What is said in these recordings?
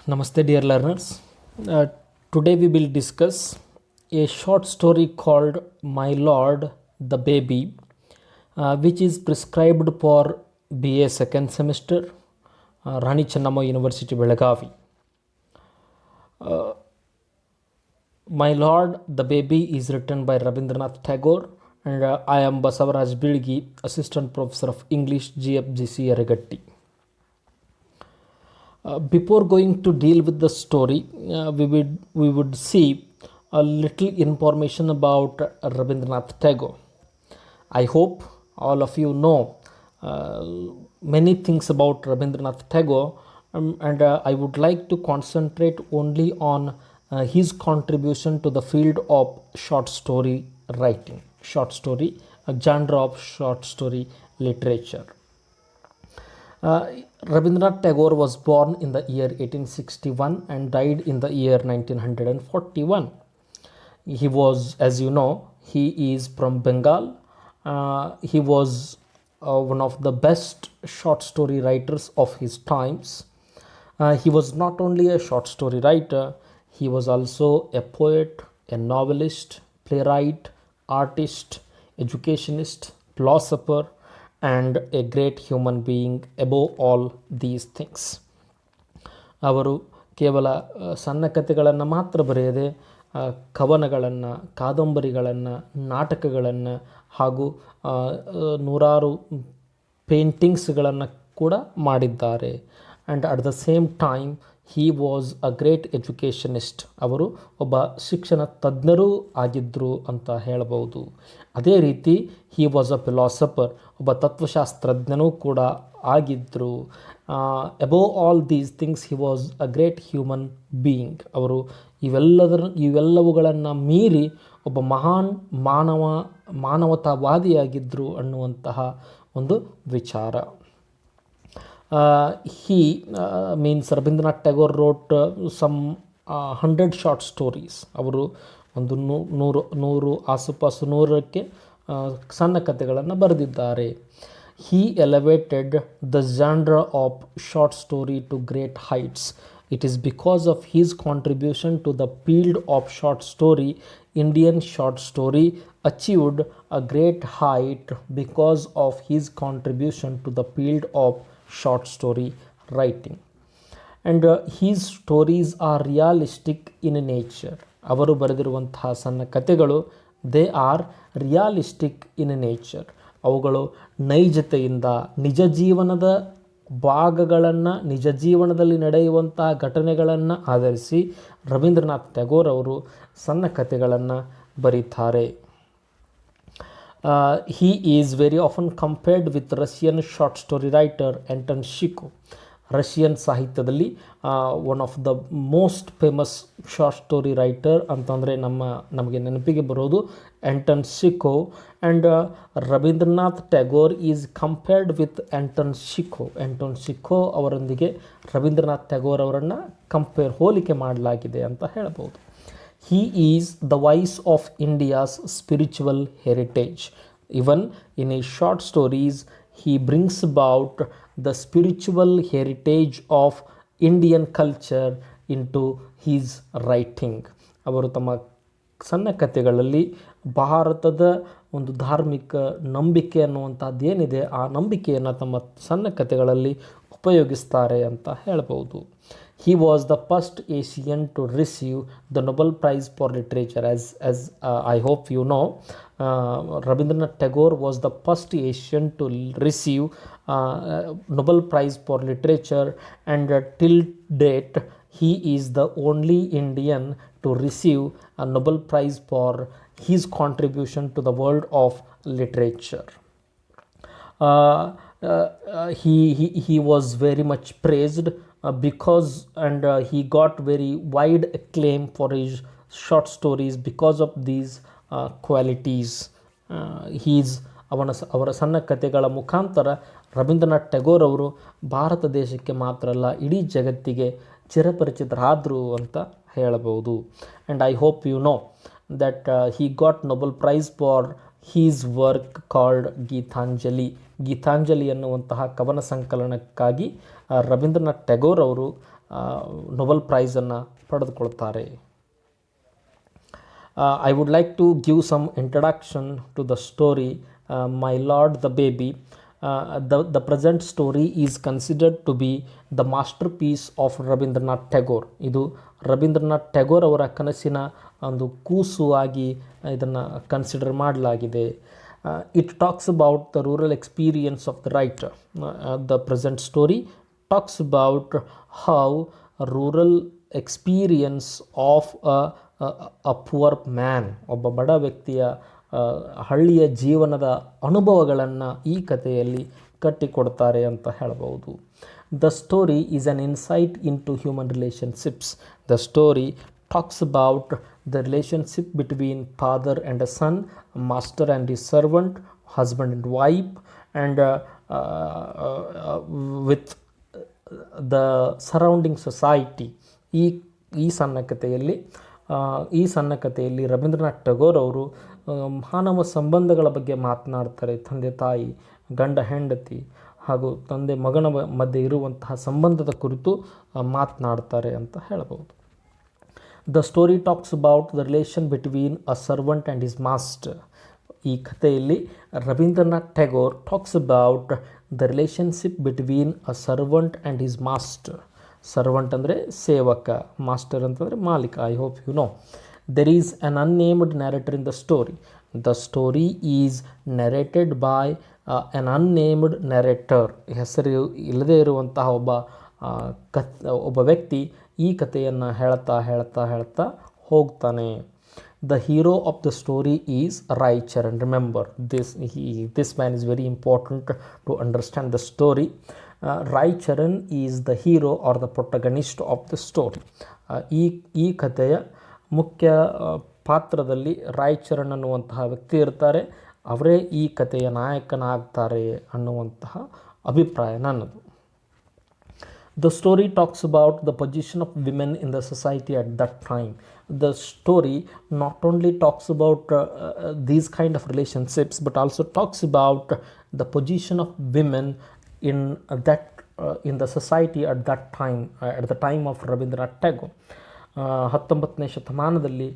Namaste, dear learners. Today we will discuss a short story called My Lord the Baby, which is prescribed for BA second semester, Rani Chennamma University, Belagavi. My Lord the Baby is written by Rabindranath Tagore, and I am Basavaraj Bilgi, Assistant Professor of English, GFGC Yaragatti. Before going to deal with the story, we would see a little information about Rabindranath Tagore. I hope all of you know many things about Rabindranath Tagore, and I would like to concentrate only on his contribution to the field of short story writing, a genre of short story literature. Rabindranath Tagore was born in the year 1861 and died in the year 1941. He was, as you know, he is from Bengal. He was one of the best short story writers of his times. He was not only a short story writer, he was also a poet, a novelist, playwright, artist, educationist, philosopher, and a great human being above all these things. ಅವರು ಕೇವಲ ಸಣ್ಣ ಕಥೆಗಳನ್ನು ಮಾತ್ರ ಬರೆಯದೆ ಕವನಗಳನ್ನು, ಕಾದಂಬರಿಗಳನ್ನು, ನಾಟಕಗಳನ್ನು ಹಾಗೂ ನೂರಾರು ಪೇಂಟಿಂಗ್ಸ್ಗಳನ್ನು ಕೂಡ ಮಾಡಿದ್ದಾರೆ. And at the same time he was a great educationist. ಅವರು ಒಬ್ಬ ಶಿಕ್ಷಣ ತಜ್ಞರೂ ಆಗಿದ್ದರು ಅಂತ ಹೇಳಬಹುದು. ಅದೇ ರೀತಿ ಹಿ ವಾಸ್ ಅ ಫಿಲಾಸಫರ್, ಒಬ್ಬ ತತ್ವಶಾಸ್ತ್ರಜ್ಞನೂ ಕೂಡ ಆಗಿದ್ದರು. Above all these things he was a great human being. ಅವರು ಇವೆಲ್ಲವುಗಳನ್ನು ಮೀರಿ ಒಬ್ಬ ಮಹಾನ್ ಮಾನವತಾವಾದಿಯಾಗಿದ್ದರು ಅನ್ನುವಂತಹ ಒಂದು ವಿಚಾರ. Rabindranath Tagore wrote some 100 short stories. ಅವರು ಒಂದು ನೂರು ಆಸುಪಾಸು 100ಕ್ಕೆ ಸಣ್ಣ ಕಥೆಗಳನ್ನು ಬರೆದಿದ್ದಾರೆ. He elevated the genre of short story to great heights. It is because of his contribution to the field of short story, Indian short story achieved a great height because of his contribution to the field of short story writing. And his stories are realistic in nature. ಅವರು ಬರೆದಿರುವಂತಹ ಸಣ್ಣ ಕಥೆಗಳು they are realistic in nature. ಅವುಗಳು ನೈಜತೆಯಿಂದ ನಿಜ ಜೀವನದ ಭಾಗಗಳನ್ನು, ನಿಜ ಜೀವನದಲ್ಲಿ ನಡೆಯುವಂತಹ ಘಟನೆಗಳನ್ನು ಆಧರಿಸಿ ರವೀಂದ್ರನಾಥ್ ಟ್ಯಾಗೋರ್ ಅವರು ಸಣ್ಣ ಕಥೆಗಳನ್ನು ಬರೀತಾರೆ. He is very often compared with Russian short story writer Anton Chekhov. Russian ಸಾಹಿತ್ಯದಲ್ಲಿ one of the most famous short story writer ಅಂತಂದರೆ ನಮಗೆ ನೆನಪಿಗೆ ಬರೋದು Anton Chekhov. And Rabindranath Tagore is compared with Anton Chekhov ಅವರೊಂದಿಗೆ ರವೀಂದ್ರನಾಥ್ ಟ್ಯಾಗೋರ್ ಅವರನ್ನು ಹೋಲಿಕೆ ಮಾಡಲಾಗಿದೆ ಅಂತ ಹೇಳ್ಬೋದು. He is the voice of India's spiritual heritage. Even in his short stories, he brings about the spiritual heritage of Indian culture into his writing. ಅವರು ತಮ್ಮ ಸಣ್ಣ ಕಥೆಗಳಲ್ಲಿ ಭಾರತದ ಒಂದು ಧಾರ್ಮಿಕ ನಂಬಿಕೆ ಅನ್ನುವಂಥದ್ದು ಏನಿದೆ, ಆ ನಂಬಿಕೆಯನ್ನು ತಮ್ಮ ಸಣ್ಣ ಕಥೆಗಳಲ್ಲಿ ಉಪಯೋಗಿಸ್ತಾರೆ ಅಂತ ಹೇಳ್ಬೋದು. He was the first Asian to receive the Nobel Prize for Literature. As I hope you know, Rabindranath Tagore was the first Asian to receive Nobel Prize for Literature, and till date he is the only Indian to receive a Nobel Prize for his contribution to the world of literature. He was very much praised because he got very wide acclaim for his short stories because of these qualities. ಅವರ ಸಣ್ಣ ಕಥೆಗಳ ಮುಖಾಂತರ ರವೀಂದ್ರನಾಥ್ ಟ್ಯಾಗೋರ್ ಅವರು ಭಾರತ ದೇಶಕ್ಕೆ ಮಾತ್ರ ಅಲ್ಲ, ಇಡೀ ಜಗತ್ತಿಗೆ ಚಿರಪರಿಚಿತರಾದರು ಅಂತ ಹೇಳಬಹುದು. And I hope you know that he got Nobel Prize for his work called Gitanjali ಅನ್ನುವಂತಹ ಕವನ ಸಂಕಲನಕ್ಕಾಗಿ ರವೀಂದ್ರನಾಥ್ ಟ್ಯಾಗೋರ್ ಅವರು ನೊಬೆಲ್ ಪ್ರೈಸನ್ನು ಪಡೆದುಕೊಳ್ತಾರೆ. I would like to give some introduction to the story My Lord the Baby. The present story is considered to be the masterpiece of Rabindranath Tagore. ಇದು ರವೀಂದ್ರನಾಥ್ ಟ್ಯಾಗೋರ್ ಅವರ ಕನಸಿನ ಒಂದು ಕೂಸು ಆಗಿ ಇದನ್ನು ಕನ್ಸಿಡರ್ ಮಾಡಲಾಗಿದೆ. It talks about the rural experience of the writer. The present story talks about how rural experience of a poor man, ಒಬ್ಬ ಬಡ ವ್ಯಕ್ತಿಯ ಹಳ್ಳಿಯ ಜೀವನದ ಅನುಭವಗಳನ್ನು ಈ ಕಥೆಯಲ್ಲಿ ಕಟ್ಟಿಕೊಡ್ತಾರೆ ಅಂತ ಹೇಳಬಹುದು. The story is an insight into human relationships. The story talks about the relationship between father and a son, master and his servant, husband and wife, and with the surrounding society. ಈ ಸಣ್ಣ ಕಥೆಯಲ್ಲಿ ರವೀಂದ್ರನಾಥ್ ಟ್ಯಾಗೋರ್ ಅವರು ಮಾನವ ಸಂಬಂಧಗಳ ಬಗ್ಗೆ ಮಾತನಾಡ್ತಾರೆ. ತಂದೆ ತಾಯಿ, ಗಂಡ ಹೆಂಡತಿ ಹಾಗೂ ತಂದೆ ಮಗನ ಮಧ್ಯೆ ಇರುವಂತಹ ಸಂಬಂಧದ ಕುರಿತು ಮಾತನಾಡ್ತಾರೆ ಅಂತ ಹೇಳಬಹುದು. The story talks about the relation between a servant and his master. ಈ ಕಥೆಯಲ್ಲಿ Rabindranath Tagore talks about the relationship between a servant and his master. Servant ಅಂದರೆ ಸೇವಕ, ಮಾಸ್ಟರ್ ಅಂತಂದರೆ ಮಾಲೀಕ. I hope you know. There is an unnamed narrator in the story. The story is narrated by an unnamed narrator. ಹೆಸರು ಇಲ್ಲದೇ ಇರುವಂತಹ ಒಬ್ಬ ವ್ಯಕ್ತಿ ಈ ಕಥೆಯನ್ನು ಹೇಳ್ತಾ ಹೋಗ್ತಾನೆ. The hero of the story is Rai Charan. Remember, this man is very important to understand the story. Rai Charan is the hero or the protagonist of the story. ಈ ಕಥೆಯ ಮುಖ್ಯ ಪಾತ್ರದಲ್ಲಿ ರಾಯ್ ಚರಣ್ ಅನ್ನುವಂತಹ ವ್ಯಕ್ತಿ ಇರ್ತಾರೆ. ಅವರೇ ಈ ಕಥೆಯ ನಾಯಕನಾಗ್ತಾರೆ ಅನ್ನುವಂತಹ ಅಭಿಪ್ರಾಯ ನನ್ನದು. The story talks about the position of women in the society at that time. The story not only talks about these kind of relationships but also talks about the position of women in the society at that time, at the time of Rabindranath Tagore. 19ನೇ ಶತಮಾನದಲ್ಲಿ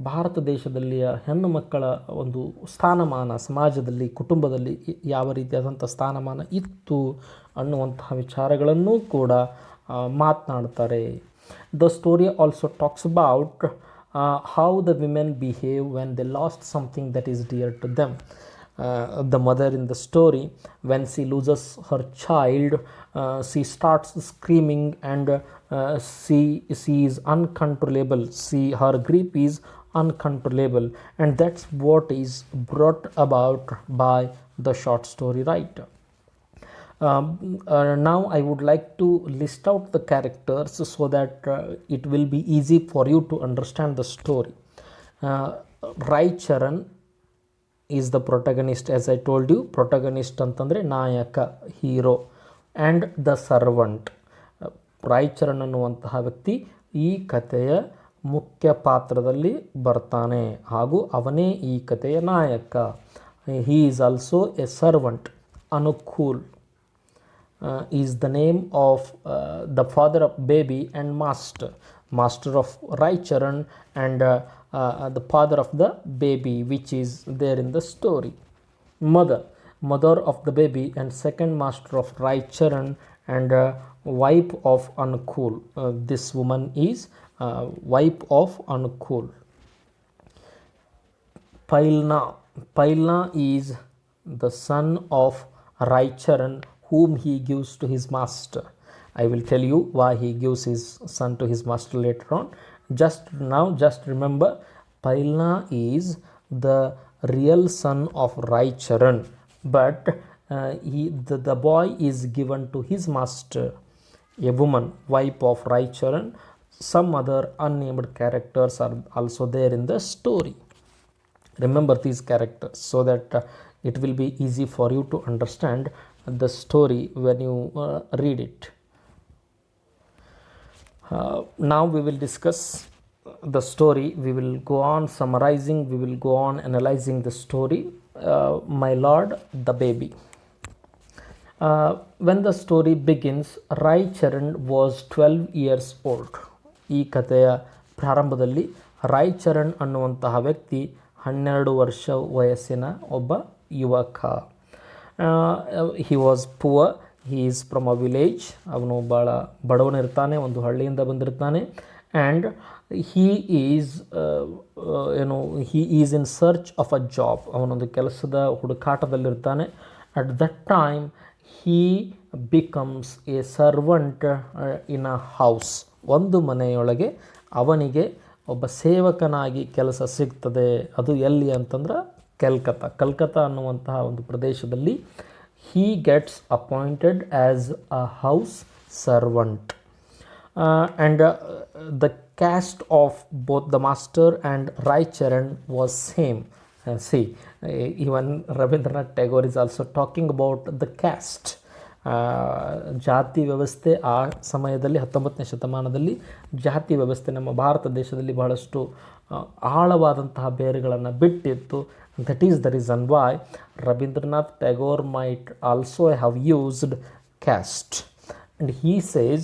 ಭಾರತ ದೇಶದಲ್ಲಿಯ ಹೆಣ್ಣು ಮಕ್ಕಳ ಒಂದು ಸ್ಥಾನಮಾನ, ಸಮಾಜದಲ್ಲಿ, ಕುಟುಂಬದಲ್ಲಿ ಯಾವ ರೀತಿಯಾದಂಥ ಸ್ಥಾನಮಾನ ಇತ್ತು ಅನ್ನುವಂತಹ ವಿಚಾರಗಳನ್ನೂ ಕೂಡ ಮಾತನಾಡ್ತಾರೆ. The story also talks about how the women behave when they lost something that is dear to them. The mother in the story, when she loses her child, she starts screaming and she is uncontrollable. Her grief is uncontrollable, and that's what is brought about by the short story writer. Now I would like to list out the characters so that it will be easy for you to understand the story. Rai Charan is the protagonist, as I told you. Protagonist ಅಂತಂದರೆ ನಾಯಕ, hero. And the servant, Rai Charan ಅನ್ನುವಂತಹ ವ್ಯಕ್ತಿ ಈ ಕಥೆಯ ಮುಖ್ಯ ಪಾತ್ರದಲ್ಲಿ ಬರ್ತಾನೆ ಹಾಗೂ ಅವನೇ ಈ ಕಥೆಯ ನಾಯಕ. He is also a servant. Anukul is the name of the father of baby and master of Rai Charan and the father of the baby, which is there in the story. Mother of the baby and second master of Rai Charan and wife of Anukul. This woman is wife of Anukul. Pailna is the son of Rai Charan, whom he gives to his master. I will tell you why he gives his son to his master later on. Just remember, Pailna is the real son of Rai Charan, but the boy is given to his master, a woman, wife of Rai Charan. Some other unnamed characters are also there in the story. Remember these characters so that it will be easy for you to understand the story when you read it. Now we will discuss the story. We will go on summarizing, we will go on analyzing the story. My Lord the Baby. When the story begins Rai Charan was 12 years old. ಈ ಕಥೆಯ ಪ್ರಾರಂಭದಲ್ಲಿ ರಾಯ್ ಚರಣ್ ಅನ್ನುವಂತಹ ವ್ಯಕ್ತಿ 12 ವರ್ಷ ವಯಸ್ಸಿನ ಒಬ್ಬ ಯುವಕ. He was poor, he is from a village. ಅವನು ಭಾಳ ಬಡವನಿರ್ತಾನೆ, ಒಂದು ಹಳ್ಳಿಯಿಂದ ಬಂದಿರ್ತಾನೆ. And he is he is in search of a job. ಅವನೊಂದು ಕೆಲಸದ ಹುಡುಕಾಟದಲ್ಲಿರ್ತಾನೆ. At that time he becomes a servant in a house. ಒಂದು ಮನೆಯೊಳಗೆ ಅವನಿಗೆ ಒಬ್ಬ ಸೇವಕನಾಗಿ ಕೆಲಸ ಸಿಗ್ತದೆ. ಅದು ಎಲ್ಲಿ ಅಂತಂದ್ರೆ ಕಲ್ಕತ್ತಾ ಅನ್ನುವಂತಹ ಒಂದು ಪ್ರದೇಶದಲ್ಲಿ he gets appointed as a house servant. And the caste of both the master and Rai Charan was same. See, even Rabindranath Tagore is also talking about the caste. ಜಾತಿ ವ್ಯವಸ್ಥೆ ಆ ಸಮಯದಲ್ಲಿ 19ನೇ ಶತಮಾನದಲ್ಲಿ ಜಾತಿ ವ್ಯವಸ್ಥೆ ನಮ್ಮ ಭಾರತ ದೇಶದಲ್ಲಿ ಬಹಳಷ್ಟು ಆಳವಾದಂತಹ ಬೇರುಗಳನ್ನು ಬಿಟ್ಟಿತ್ತು. That is the reason why Rabindranath Tagore might also have used caste. And he says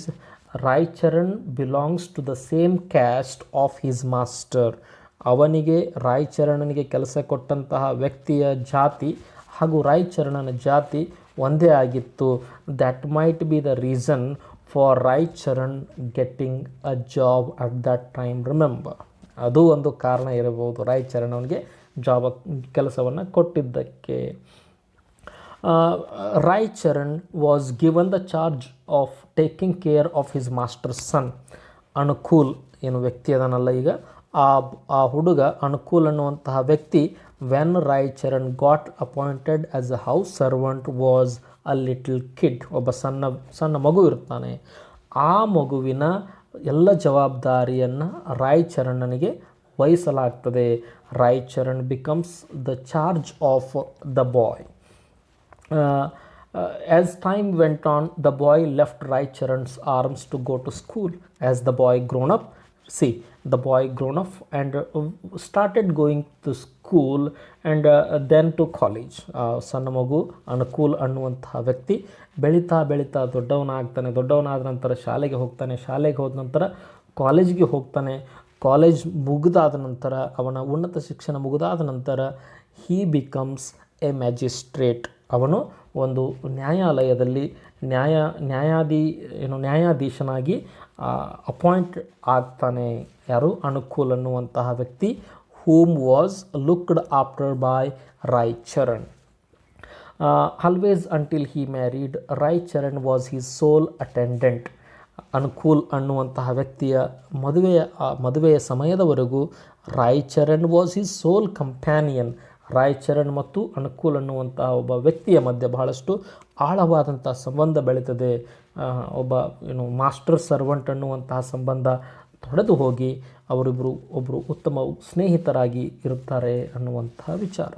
Rai Charan belongs to the same caste of his master. ಅವನಿಗೆ ರಾಯ್ ಚರಣನಿಗೆ ಕೆಲಸ ಕೊಟ್ಟಂತಹ ವ್ಯಕ್ತಿಯ ಜಾತಿ ಹಾಗೂ ರಾಯ್ ಚರಣನ ಜಾತಿ ಒಂದೇ ಆಗಿತ್ತು. That might be the reason for Rai Charan getting a job at that time. Remember, ಅದು ಒಂದು ಕಾರಣ ಇರಬಹುದು ರಾಯ್ ಚರಣ್ ಅವನಿಗೆ ಕೆಲಸವನ್ನು ಕೊಟ್ಟಿದ್ದಕ್ಕೆ. Rai Charan was given the charge of taking care of his master's son. Anukul ಏನು ವ್ಯಕ್ತಿ ಅದನ್ನಲ್ಲ, ಈಗ ಆ ಹುಡುಗ ಅನುಕೂಲ್ ಅನ್ನುವಂತಹ ವ್ಯಕ್ತಿ when Rai Charan got appointed as a house servant was a little kid. ಒಬ್ಬ ಸಣ್ಣ ಮಗು ಇರ್ತಾನೆ. ಆ ಮಗುವಿನ ಎಲ್ಲ ಜವಾಬ್ದಾರಿಯನ್ನು ರಾಯ್ ಚರಣನಿಗೆ ವಹಿಸಲಾಗ್ತದೆ. Rai Charan becomes the charge of the boy. As time went on, the boy left Rai Charan's arms to go to school. As the boy grown up, the boy grown up and started going to school and then to college. ಸಣ್ಣ ಮಗು ಅನುಕೂಲ್ ಅನ್ನುವಂತಹ ವ್ಯಕ್ತಿ ಬೆಳೀತಾ ದೊಡ್ಡವನಾದ ನಂತರ ಶಾಲೆಗೆ ಹೋದ ನಂತರ ಕಾಲೇಜಿಗೆ ಹೋಗ್ತಾನೆ. ಕಾಲೇಜ್ ಮುಗಿದಾದ ನಂತರ ಅವನ ಉನ್ನತ ಶಿಕ್ಷಣ ಮುಗಿದಾದ ನಂತರ ಹೀ ಬಿಕಮ್ಸ್ ಎ ಮ್ಯಾಜಿಸ್ಟ್ರೇಟ್. ಅವನು ಒಂದು ನ್ಯಾಯಾಲಯದಲ್ಲಿ ನ್ಯಾಯಾಧೀಶನಾಗಿ ಅಪಾಯಿಂಟ್ ಆಗ್ತಾನೆ. ಯಾರು? ಅನುಕೂಲ್ ಅನ್ನುವಂತಹ ವ್ಯಕ್ತಿ, whom was looked after by Rai Charan. Always until he married, Rai Charan was his sole attendant. ಅನುಕೂಲ್ ಅನ್ನುವಂತಹ ವ್ಯಕ್ತಿಯ ಮದುವೆಯ ಸಮಯದವರೆಗೂ Rai Charan was his sole companion. Rai Charan ಮತ್ತು ಅನುಕೂಲ್ ಅನ್ನುವಂತಹ ಒಬ್ಬ ವ್ಯಕ್ತಿಯ ಮಧ್ಯೆ ಬಹಳಷ್ಟು ಆಳವಾದಂಥ ಸಂಬಂಧ ಬೆಳೀತದೆ. ಒಬ್ಬ ಮಾಸ್ಟರ್ ಸರ್ವೆಂಟ್ ಅನ್ನುವಂತಹ ಸಂಬಂಧ ತೊಡೆದು ಹೋಗಿ ಒಬ್ಬರು ಉತ್ತಮ ಸ್ನೇಹಿತರಾಗಿ ಇರುತ್ತಾರೆ ಅನ್ನುವಂತಹ ವಿಚಾರ.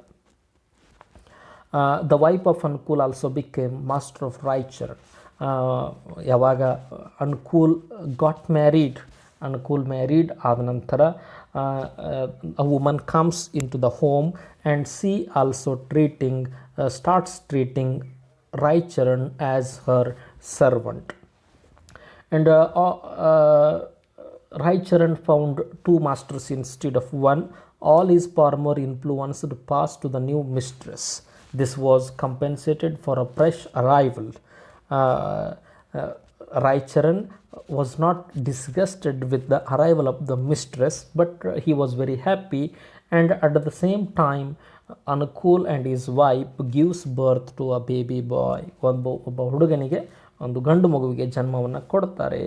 The wife of Anukul also became master of Rai Charan. ಯಾವಾಗ ಅನುಕೂಲ್ ಮ್ಯಾರಿಡ್ ಆದ ನಂತರ a woman comes into the home and she also starts treating Rai Charan as her servant. And Rai Charan found two masters instead of one. All his former influence passed to the new mistress. This was compensated for a fresh arrival. Rai Charan was not disgusted with the arrival of the mistress, but he was very happy, and at the same time Anukul and his wife gives birth to a baby boy. ಒಬ್ಬ ಹುಡುಗನಿಗೆ ಒಂದು ಗಂಡು ಮಗುವಿಗೆ ಜನ್ಮವನ್ನು ಕೊಡ್ತಾರೆ.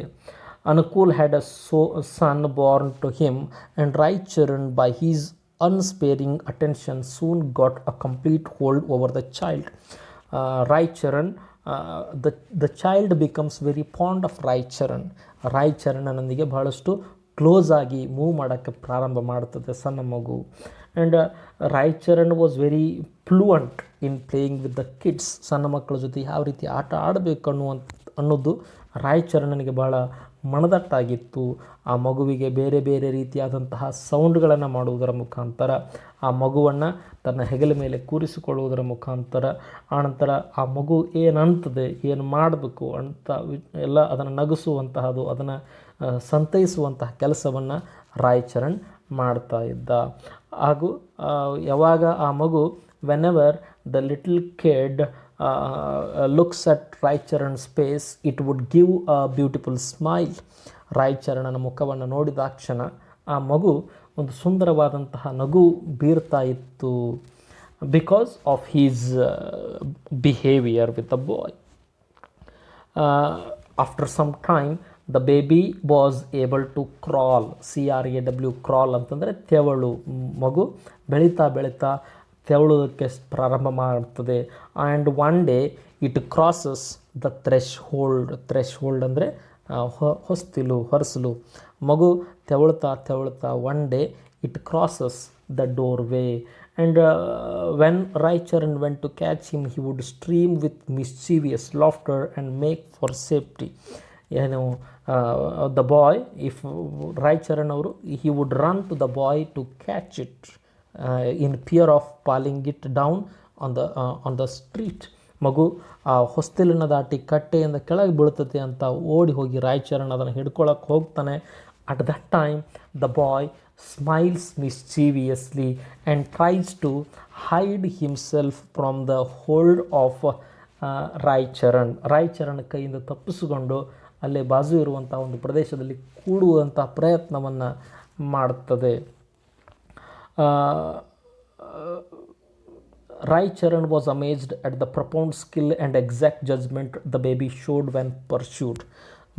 Anukul had a son born to him, and Rai Charan by his unsparing attention soon got a complete hold over the child. Rai Charan the child becomes very fond of Rai Charan. Rai Charanನೊಂದಿಗೆ ಬಹಳಷ್ಟು close ಆಗಿ move ಮಾಡೋಕ್ಕೆ ಪ್ರಾರಂಭ ಮಾಡ್ತದೆ ಸಣ್ಣ ಮಗು. And Rai Charan was very fluent in playing with the kids. ಸಣ್ಣ ಮಕ್ಕಳ ಜೊತೆ ಯಾವ ರೀತಿ ಆಟ ಆಡಬೇಕು ಅನ್ನೋದು Rai Charanನಿಗೆ ಭಾಳ ಮನದಟ್ಟಾಗಿತ್ತು. ಆ ಮಗುವಿಗೆ ಬೇರೆ ಬೇರೆ ರೀತಿಯಾದಂತಹ ಸೌಂಡ್ಗಳನ್ನು ಮಾಡುವುದರ ಮುಖಾಂತರ, ಆ ಮಗುವನ್ನು ತನ್ನ ಹೆಗಲ ಮೇಲೆ ಕೂರಿಸಿಕೊಳ್ಳುವುದರ ಮುಖಾಂತರ, ಆನಂತರ ಆ ಮಗು ಏನಂತದೆ, ಏನು ಮಾಡಬೇಕು ಅಂತ ಎಲ್ಲ ಅದನ್ನು ನಗಿಸುವಂತಹದ್ದು, ಅದನ್ನು ಸಂತೈಸುವಂತಹ ಕೆಲಸವನ್ನು ರಾಯ್ಚರಣ್ ಮಾಡ್ತಾ ಇದ್ದ. ಹಾಗೂ ಯಾವಾಗ ಆ ಮಗು whenever the little kid looks at Raicharan's face it would give a beautiful smile. ರಾಯ್ಚರಣನ ಮುಖವನ್ನು ನೋಡಿದಾಕ್ಷಣ ಆ ಮಗು ಒಂದು ಸುಂದರವಾದಂತಹ ನಗು ಬೀರ್ತಾ ಇತ್ತು. Because of his behaviour with the boy. After some time the baby was able to crawl. CRAW crawl ಅಂತಂದರೆ ತೆವಳು. ಮಗು ಬೆಳೀತಾ ಬೆಳೀತಾ ತೆವಳೋದಕ್ಕೆ ಪ್ರಾರಂಭ ಮಾಡ್ತದೆ. And one day it crosses the threshold ಅಂದರೆ ಹೊರಸಲು. ಮಗು ತೆವಳ್ತಾ ತೆವಳ್ತಾ one day it crosses the doorway. And when Raicharan went to catch him he would stream with mischievous laughter and make for safety. ಏನು ದ ಬಾಯ್, ಇಫ್ ರಾಯ್ಚರಣ್ ಅವರು he would run to the boy to catch it in fear of falling it down on the street. ಮಗು ಆ ಹೊಸ್ತಿಲನ್ನು ದಾಟಿ ಕಟ್ಟೆಯಿಂದ ಕೆಳಗೆ ಬೀಳ್ತದೆ ಅಂತ ಓಡಿ ಹೋಗಿ ರಾಯ್ಚರಣ್ ಅದನ್ನು ಹಿಡ್ಕೊಳ್ಳೋಕೆ ಹೋಗ್ತಾನೆ. At that time the boy smiles mischievously and tries to hide himself from the hold of Raicharan ಕೈಯಿಂದ ತಪ್ಪಿಸಿಕೊಂಡು ಅಲ್ಲೇ ಬಾಜು ಇರುವಂಥ ಒಂದು ಪ್ರದೇಶದಲ್ಲಿ ಕೂಡುವಂಥ ಪ್ರಯತ್ನವನ್ನು ಮಾಡುತ್ತದೆ. Raicharan was amazed at the profound skill and exact judgement the baby showed when pursued.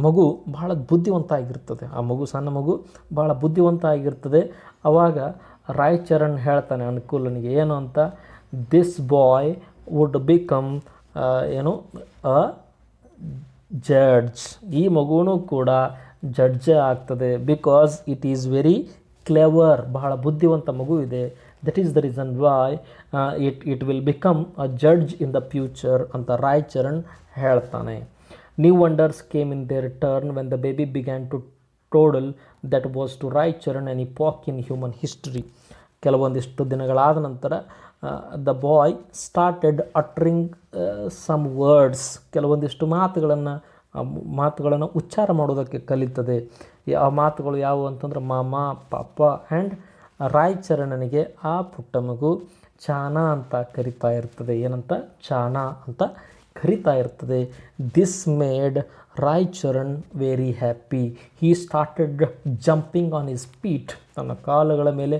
ಮಗು ಬಹಳ ಬುದ್ಧಿವಂತ ಆಗಿರ್ತದೆ. ಆ ಮಗು, ಸಣ್ಣ ಮಗು ಭಾಳ ಬುದ್ಧಿವಂತ ಆಗಿರ್ತದೆ. ಆವಾಗ ರಾಯ್ಚರಣ್ ಹೇಳ್ತಾನೆ ಅನುಕೂಲನಿಗೆ ಏನು ಅಂತ, this boy would become a judge. ಈ ಮಗುವೂ ಕೂಡ ಜಡ್ಜೇ ಆಗ್ತದೆ. Because it is very clever. ಬಹಳ ಬುದ್ಧಿವಂತ ಮಗು ಇದೆ. That is the reason why it will become a judge in the future ಅಂತ ರಾಯ್ಚರಣ್ ಹೇಳ್ತಾನೆ. New wonders came in their turn when the baby began to toddle. That was to Raicharan an epoch in human history. ಕೆಲವೊಂದಿಷ್ಟು ದಿನಗಳಾದ ನಂತರ the boy started uttering some words. ಕೆಲವೊಂದಿಷ್ಟು ಮಾತುಗಳನ್ನು ಉಚ್ಚಾರ ಮಾಡೋದಕ್ಕೆ ಕಲಿತದೆ. ಆ ಮಾತುಗಳು ಯಾವುವು ಅಂತಂದ್ರೆ ಮಾಮ, ಪಾಪ. ಆ್ಯಂಡ್ ರಾಯ್ಚರಣನಿಗೆ ಆ ಪುಟ್ಟ ಮಗು ಚಾನಾ ಅಂತ ಕರಿತಾ ಇರ್ತದೆ. ಏನಂತ? ಚಾನಾ ಅಂತ ಕರಿತಾ ಇರ್ತದೆ. This made Raicharan very happy. He started jumping on his feet. ತನ್ನ ಕಾಲುಗಳ ಮೇಲೆ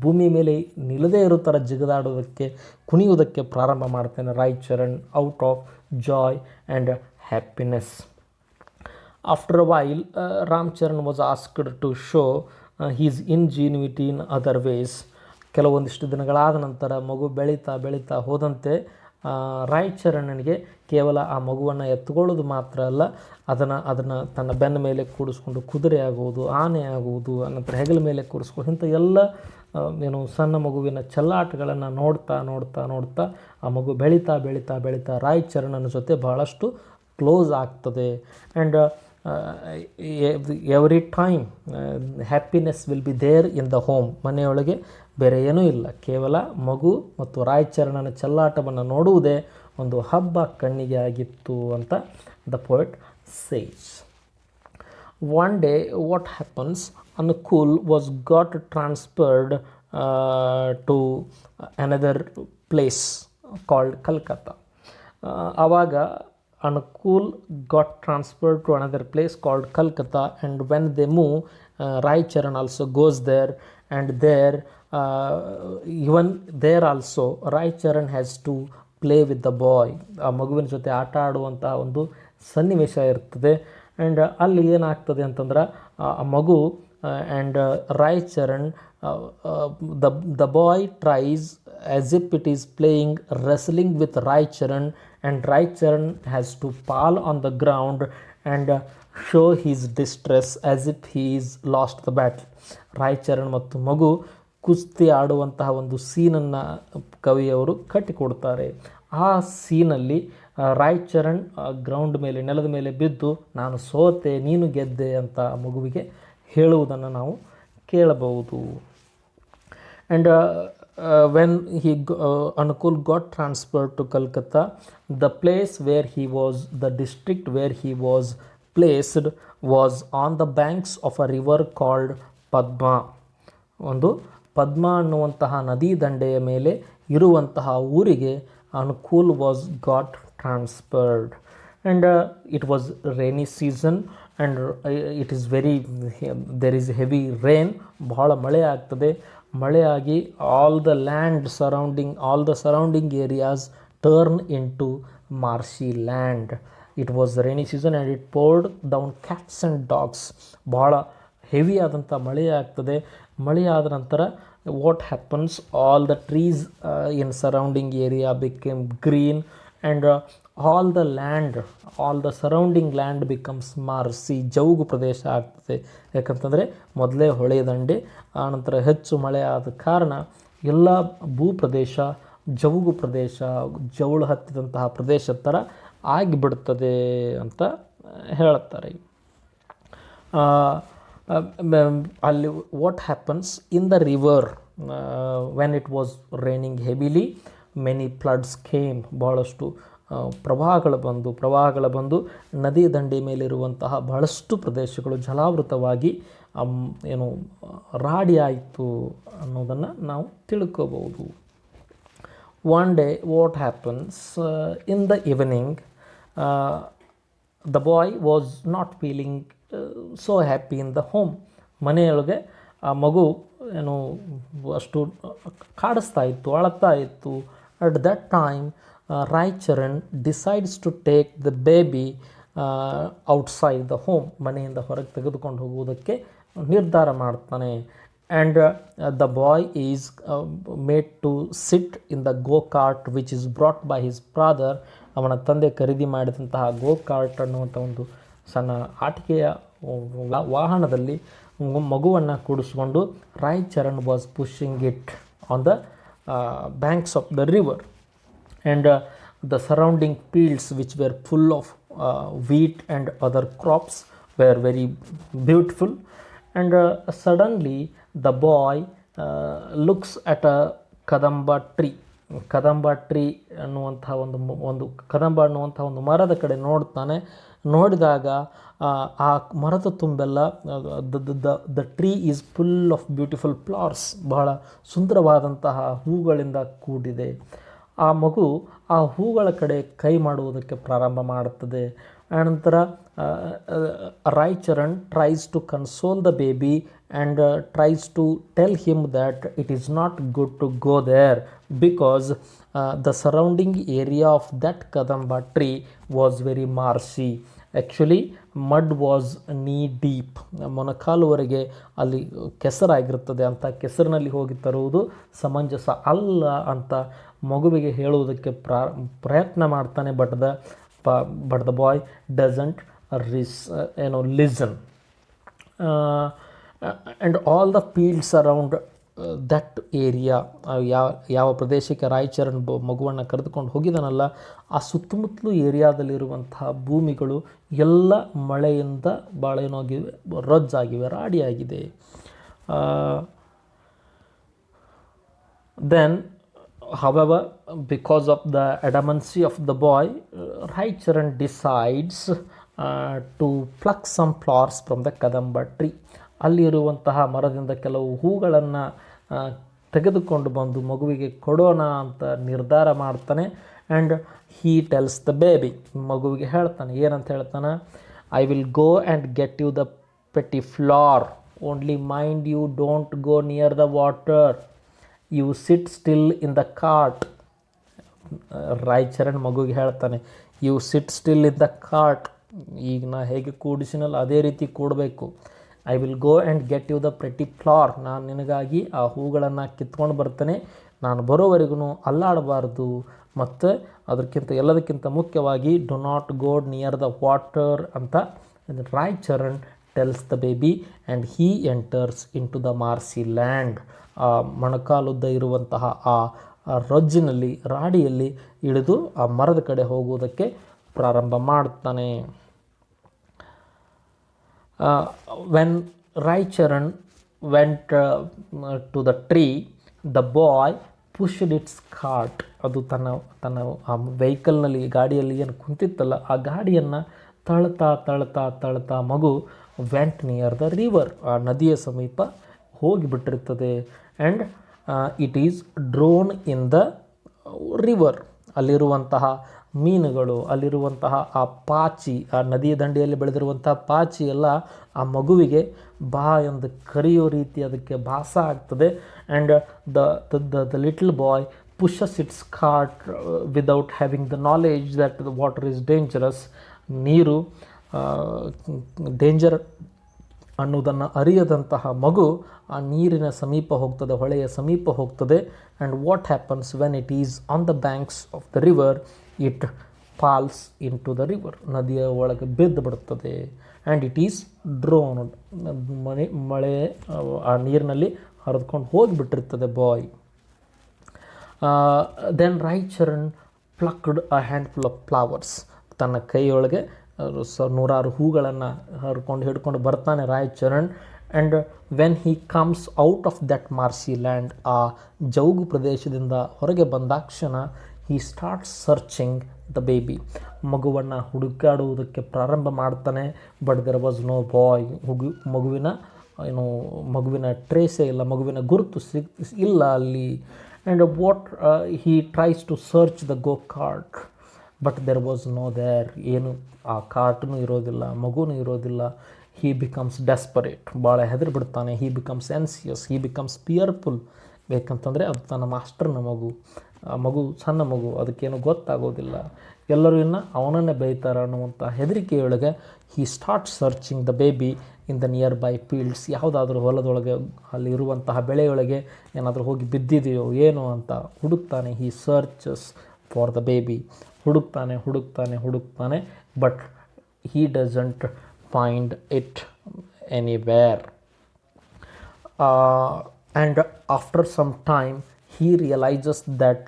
ಭೂಮಿ ಮೇಲೆ ನಿಲ್ಲದೇ ಇರೋ ಥರ ಜಿಗಿದಾಡೋದಕ್ಕೆ, ಕುಣಿಯುವುದಕ್ಕೆ ಪ್ರಾರಂಭ ಮಾಡ್ತಾನೆ Raicharan out of joy and happiness. After a while Ramcharan was asked to show his ingenuity in other ways. ಕೆಲವೊಂದಿಷ್ಟು ದಿನಗಳಾದ ನಂತರ ಮಗು ಬೆಳೀತಾ ಹೋದಂತೆ ರಾಯ್ಚರಣನಿಗೆ ಕೇವಲ ಆ ಮಗುವನ್ನು ಎತ್ತುಕೊಳ್ಳೋದು ಮಾತ್ರ ಅಲ್ಲ, ಅದನ್ನು ತನ್ನ ಬೆನ್ನ ಮೇಲೆ ಕೂಡಿಸ್ಕೊಂಡು ಕುದುರೆ ಆಗುವುದು, ಆನೆ ಆಗುವುದು, ಅನಂತರ ಹೆಗಲ ಮೇಲೆ ಕೂರಿಸ್ಕೊಂಡು ಇಂಥ ಎಲ್ಲ ಸಣ್ಣ ಮಗುವಿನ ಚೆಲ್ಲಾಟಗಳನ್ನು ನೋಡ್ತಾ ಆ ಮಗು ಬೆಳೀತಾ ರಾಯ್ಚರಣನ ಜೊತೆ ಬಹಳಷ್ಟು ಕ್ಲೋಸ್ ಆಗ್ತದೆ. And every time happiness will be there in the home. ಮನೆಯೊಳಗೆ ಬೇರೆ ಏನೂ ಇಲ್ಲ, ಕೇವಲ ಮಗು ಮತ್ತು ರಾಯ್ಚರಣನ ಚೆಲ್ಲಾಟವನ್ನು ನೋಡುವುದೇ ಒಂದು ಹಬ್ಬ ಕಣ್ಣಿಗೆ ಆಗಿತ್ತು ಅಂತ the poet says. One day what happens, Anukul was got transferred to another place called Calcutta. ಆವಾಗ Anukul got transferred to another place called Calcutta, and when they move, Raicharan also goes there, and even there also Raicharan has to play with the boy. ಆ ಮಗುವಿನ ಜೊತೆ ಆಟ ಆಡುವಂಥ ಒಂದು ಸನ್ನಿವೇಶ ಇರ್ತದೆ. And ಅಲ್ಲಿ ಏನಾಗ್ತದೆ ಅಂತಂದ್ರೆ ಆ ಮಗು and Raicharan, the boy tries as if it is playing wrestling with Raicharan, and Raicharan has to fall on the ground and show his distress as if he is lost the battle. Raicharan ಮತ್ತು ಮಗು ಕುಸ್ತಿ ಆಡುವಂತಹ ಒಂದು ಸೀನನ್ನು ಕವಿಯವರು ಕಟ್ಟಿಕೊಡ್ತಾರೆ. ಆ ಸೀನಲ್ಲಿ ರಾಯ್ಚರಣ್ ground ಮೇಲೆ ನೆಲದ ಮೇಲೆ ಬಿದ್ದು ನಾನು ಸೋತೆ ನೀನು ಗೆದ್ದೆ ಅಂತ ಮಗುವಿಗೆ ಹೇಳುವುದನ್ನು ನಾವು ಕೇಳಬಹುದು. And when Anukul got transferred to Calcutta, the place where he was, the district where he was placed was on the banks of a river called Padma. ಒಂದು ಪದ್ಮ ಅನ್ನುವಂತಹ ನದಿ ದಂಡೆಯ ಮೇಲೆ ಇರುವಂತಹ ಊರಿಗೆ Anukul was got transferred. And it was rainy season and it is very there is heavy rain, ಬಹಳ ಮಳೆ ಆಗ್ತದೆ. ಮಳೆಯಾಗಿ all the surrounding areas turn in to marshy land. It was rainy season and it poured down cats and dogs. ಭಾಳ heavy ಆದಂಥ ಮಳೆ ಆಗ್ತದೆ. ಮಳೆಯಾದ ನಂತರ what happens, all the trees in surrounding area became green and all the surrounding land becomes marshy, ಜೌಗು ಪ್ರದೇಶ ಆಗ್ತದೆ. ಯಾಕಂತಂದರೆ ಮೊದಲೇ ಹೊಳೆ ದಂಡೆ, ಆನಂತರ ಹೆಚ್ಚು ಮಳೆ ಆದ ಕಾರಣ ಎಲ್ಲ ಭೂಪ್ರದೇಶ ಜೌಗು ಪ್ರದೇಶ, ಜೌಳು ಹತ್ತಿದಂತಹ ಪ್ರದೇಶ ಥರ ಆಗಿಬಿಡ್ತದೆ ಅಂತ ಹೇಳುತ್ತಾರೆ. ಅಲ್ಲಿ what happens in the river when it was raining heavily, many floods came, ಬಹಳಷ್ಟು ಪ್ರವಾಹಗಳ ಬಂದು ನದಿ ದಂಡೆ ಮೇಲಿರುವಂತಹ ಬಹಳಷ್ಟು ಪ್ರದೇಶಗಳು ಜಲಾವೃತವಾಗಿ ರಾಡಿ ಆಯಿತು ಅನ್ನೋದನ್ನು ನಾವು ತಿಳ್ಕೋಬಹುದು. One day what happens in the evening, the boy was not feeling so happy in the home. ಮನೆಯೊಳಗೆ ಆ ಮಗು ಅಷ್ಟು ಕಾಡಿಸ್ತಾ ಇತ್ತು, ಅಳುತ್ತಾ ಇತ್ತು. At that time Raicharan decides to take the baby outside the home. ಮನೆಯಿಂದ ಹೊರಗೆ ತೆಗೆದುಕೊಂಡು ಹೋಗುವುದಕ್ಕೆ ನಿರ್ಧಾರ ಮಾಡ್ತಾನೆ. And the boy is made to sit in the go cart which is brought by his father. ಅವನ ತಂದೆ ಖರೀದಿ ಮಾಡಿದಂತಹ ಗೋ ಕಾರ್ಟ್ ಅನ್ನುವಂಥ ಒಂದು ಸಣ್ಣ ಆಟಿಕೆಯ ವಾಹನದಲ್ಲಿ ಮಗುವನ್ನು ಕೂಡಿಸ್ಕೊಂಡು Raicharan was pushing it on the banks of the river. And the surrounding fields which were full of wheat and other crops were very beautiful. And suddenly the boy looks at a kadamba tree. Kadamba tree ಅನ್ನುವಂಥ ಒಂದು ಕದಂಬ ಅನ್ನುವಂಥ ಒಂದು ಮರದ ಕಡೆ ನೋಡ್ತಾನೆ. ನೋಡಿದಾಗ ಆ ಮರದ ತುಂಬೆಲ್ಲ the tree is full of beautiful flowers, ಬಹಳ ಸುಂದರವಾದಂತಹ ಹೂಗಳಿಂದ ಕೂಡಿದೆ. ಆ ಮಗು ಆ ಹೂಗಳ ಕಡೆ ಕೈ ಮಾಡುವುದಕ್ಕೆ ಪ್ರಾರಂಭ ಮಾಡುತ್ತದೆ. ಆನಂತರ Raicharan tries to console the baby and tries to tell him that it is not good to go there because the surrounding area of that kadamba tree was very marshy. Actually mud was knee deep, ಮೊಣಕಾಲುವರೆಗೆ ಅಲ್ಲಿ ಕೆಸರಾಗಿರುತ್ತದೆ. ಅಂತ ಕೆಸರಿನಲ್ಲಿ ಹೋಗಿ ತರುವುದು ಸಮಂಜಸ ಅಲ್ಲ ಅಂತ ಮಗುವಿಗೆ ಹೇಳುವುದಕ್ಕೆ ಪ್ರಯತ್ನ ಮಾಡ್ತಾನೆ. But the boy doesn't listen. And all the fields around that area, ಯಾವ ಪ್ರದೇಶಕ್ಕೆ ರಾಯ್ಚರಣ್ ಮಗುವನ್ನು ಕರೆದುಕೊಂಡು ಹೋಗಿದಾನಲ್ಲ, ಆ ಸುತ್ತಮುತ್ತಲು ಏರಿಯಾದಲ್ಲಿರುವಂತಹ ಭೂಮಿಗಳು ಎಲ್ಲ ಮಳೆಯಿಂದ ಭಾಳ ಏನಾಗಿವೆ, ರೊಜ್ಜಾಗಿವೆ, ರಾಡಿಯಾಗಿದೆ. Then however, because of the adamancy of the boy, Raicharan decides to pluck some flowers from the kadamba tree. ಅಲ್ಲಿರುವಂತಹ ಮರದಿಂದ ಕೆಲವು ಹೂಗಳನ್ನು ತೆಗೆದುಕೊಂಡು ಬಂದು ಮಗುವಿಗೆ ಕೊಡೋಣ ಅಂತ ನಿರ್ಧಾರ ಮಾಡ್ತಾನೆ. And he tells the baby, ಮಗುವಿಗೆ ಹೇಳ್ತಾನೆ, ಏನಂತ ಹೇಳ್ತಾನೆ, I will go and get you the petty flower, only mind you don't go near the water, you sit still in the cart. Raicharan ಮಗುವಿಗೆ ಹೇಳ್ತಾನೆ, you sit still in the cart. ಈಗ ನಾ ಹೇಗೆ ಕೂಡಿಸಿನಲ್ಲ ಅದೇ ರೀತಿ ಕೂಡಬೇಕು. I will go and get you the pretty flower, ನಾನು ನಿನಗಾಗಿ ಆ ಹೂಗಳನ್ನು ಕಿತ್ಕೊಂಡು ಬರ್ತೇನೆ, ನಾನು ಬರೋವರೆಗೂ ಅಲ್ಲಾಡಬಾರ್ದು. ಮತ್ತು ಎಲ್ಲದಕ್ಕಿಂತ ಮುಖ್ಯವಾಗಿ do not go near the water ಅಂತ Raicharan tells the baby and he enters in to the marshy land. ಆ ಮೊಣಕಾಲುದ್ದ ಇರುವಂತಹ ಆ ರಾಡಿಯಲ್ಲಿ ಇಳಿದು ಆ ಮರದ ಕಡೆ ಹೋಗುವುದಕ್ಕೆ ಪ್ರಾರಂಭ ಮಾಡ್ತಾನೆ. When Raicharan went to the tree, the boy pushed its cart. ಅದು ತನ್ನ ಆ ವೆಹಿಕಲ್ನಲ್ಲಿ, ಗಾಡಿಯಲ್ಲಿ ಏನು ಕುಂತಿತ್ತಲ್ಲ, ಆ ಗಾಡಿಯನ್ನು ತಳ್ತಾ ಮಗು ವೆಂಟ್ ನಿಯರ್ ದ ರಿವರ್, ಆ ನದಿಯ ಸಮೀಪ ಹೋಗಿಬಿಟ್ಟಿರ್ತದೆ. And it is drown in the river. ಅಲ್ಲಿರುವಂತಹ ಮೀನುಗಳು, ಅಲ್ಲಿರುವಂತಹ ಆ ಪಾಚಿ, ಆ ನದಿಯ ದಂಡೆಯಲ್ಲಿ ಬೆಳೆದಿರುವಂತಹ ಪಾಚಿ ಎಲ್ಲ ಆ ಮಗುವಿಗೆ ಬಾ ಎಂದು ಕರೆಯೋ ರೀತಿ ಅದಕ್ಕೆ ಭಾಸ ಆಗ್ತದೆ. And the little boy pushes its cart without having the knowledge that the water is dangerous. ನೀರು ಡೇಂಜರ್ ಅನ್ನೋದನ್ನು ಅರಿಯದಂತಹ ಮಗು ಆ ನೀರಿನ ಸಮೀಪ ಹೋಗ್ತದೆ, ಹೊಳೆಯ ಸಮೀಪ ಹೋಗ್ತದೆ. And what happens when it is on the banks of the river, it falls in to the river. ನದಿಯ ಒಳಗೆ ಬಿದ್ದು ಬಿಡುತ್ತದೆ. ಆ್ಯಂಡ್ ಇಟ್ ಈಸ್ ಡ್ರೋನ್ಡ್, ಮಳೆ ಆ ನೀರಿನಲ್ಲಿ ಹರಿದುಕೊಂಡು ಹೋಗಿಬಿಟ್ಟಿರ್ತದೆ boy. Then Raicharan plucked a handful of flowers. ತನ್ನ ಕೈಯೊಳಗೆ ನೂರಾರು ಹೂಗಳನ್ನು ಹಿಡ್ಕೊಂಡು ಬರ್ತಾನೆ Raicharan. And when he comes out of that marshy land, ಆ ಜೌಗು ಪ್ರದೇಶದಿಂದ ಹೊರಗೆ ಬಂದಾಕ್ಷಣ he starts searching the baby. ಮಗುವನ್ನು ಹುಡುಕಾಡುವುದಕ್ಕೆ ಪ್ರಾರಂಭ ಮಾಡ್ತಾನೆ. But there was no boy. ಮಗುವಿನ ಟ್ರೇಸೇ ಇಲ್ಲ, ಮಗುವಿನ ಗುರುತು ಇಲ್ಲ ಅಲ್ಲಿ. And what he tries to search the go cart, but there was no there. ಏನು ಆ ಕಾರ್ಟ್ನೂ ಇರೋದಿಲ್ಲ, ಮಗುನೂ ಇರೋದಿಲ್ಲ. ಹಿ ಬಿಕಮ್ಸ್ ಡೆಸ್ಪರೇಟ್, ಭಾಳ ಹೆದರಿ ಬಿಡ್ತಾನೆ. He becomes anxious, he becomes fearful. ಬೇಕಂತಂದರೆ ಅದು ತನ್ನ ಮಾಸ್ಟರ್ನ ಮಗು, ಆ ಮಗು ಸಣ್ಣ ಮಗು, ಅದಕ್ಕೇನು ಗೊತ್ತಾಗೋದಿಲ್ಲ. ಎಲ್ಲರೂ ಇನ್ನು ಅವನನ್ನೇ ಬೈತಾರೆ ಅನ್ನುವಂಥ ಹೆದರಿಕೆಯೊಳಗೆ he start searching the baby in the nearby fields. ಯಾವುದಾದ್ರೂ ಹೊಲದೊಳಗೆ ಅಲ್ಲಿ ಇರುವಂತಹ ಬೆಳೆಯೊಳಗೆ ಏನಾದರೂ ಹೋಗಿ ಬಿದ್ದಿದೆಯೋ ಏನೋ ಅಂತ ಹುಡುಕ್ತಾನೆ. He searches for the baby. ಹುಡುಕ್ತಾನೆ, but he doesn't find it anywhere. And after some time he realizes that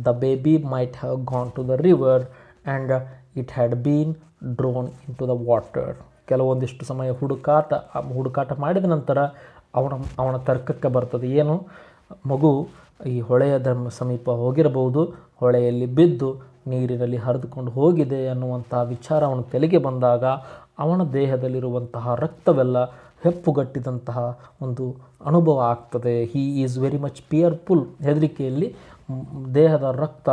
the baby might have gone to the river and it had been drawn into the water. ಕೆಲವೊಂದಿಷ್ಟು ಸಮಯ ಹುಡುಕಾಟ ಮಾಡಿದ ನಂತರ ಅವನ ತರ್ಕಕ್ಕೆ ಬರ್ತದೆ. ಏನು, ಮಗು ಈ ಹೊಳೆಯ ಸಮೀಪ ಹೋಗಿರಬಹುದು, ಹೊಳೆಯಲ್ಲಿ ಬಿದ್ದು ನೀರಿನಲ್ಲಿ ಹರಿದುಕೊಂಡು ಹೋಗಿದೆ ಅನ್ನುವಂಥ ವಿಚಾರ ಅವನ ತಲೆಗೆ ಬಂದಾಗ ಅವನ ದೇಹದಲ್ಲಿರುವಂತಹ ರಕ್ತವೆಲ್ಲ ಹೆಪ್ಪುಗಟ್ಟಿದಂತಹ ಒಂದು ಅನುಭವ ಆಗ್ತದೆ. He is very much fearful. ಹೆದರಿಕೆಯಲ್ಲಿ ದೇಹದ ರಕ್ತ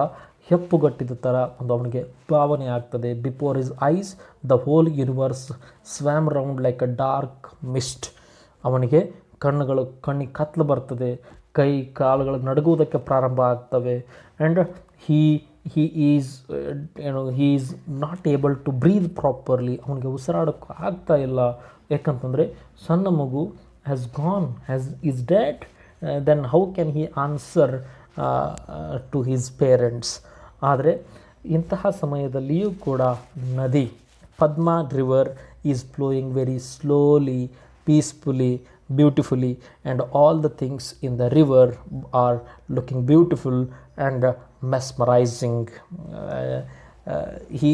ಹೆಪ್ಪುಗಟ್ಟಿದ ಥರ ಒಂದು ಅವನಿಗೆ ಭಾವನೆ ಆಗ್ತದೆ. Before his eyes the whole universe swam round like a dark mist. ಅವನಿಗೆ ಕಣ್ಣಿಗೆ ಕತ್ಲು ಬರ್ತದೆ, ಕೈ ಕಾಲುಗಳು ನಡುಗುವುದಕ್ಕೆ ಪ್ರಾರಂಭ ಆಗ್ತವೆ. And he is not able to breathe properly. ಅವನಿಗೆ ಉಸಿರಾಡೋಕ್ಕೆ ಆಗ್ತಾ ಇಲ್ಲ. ಯಾಕಂತಂದರೆ ಸಣ್ಣ ಮಗು is dead, then how can he answer to his parents? ಆದರೆ ಇಂತಹ ಸಮಯದಲ್ಲಿಯೂ ಕೂಡ ನದಿ, Padma river is flowing very slowly, peacefully, beautifully, and all the things in the river are looking beautiful and mesmerizing. He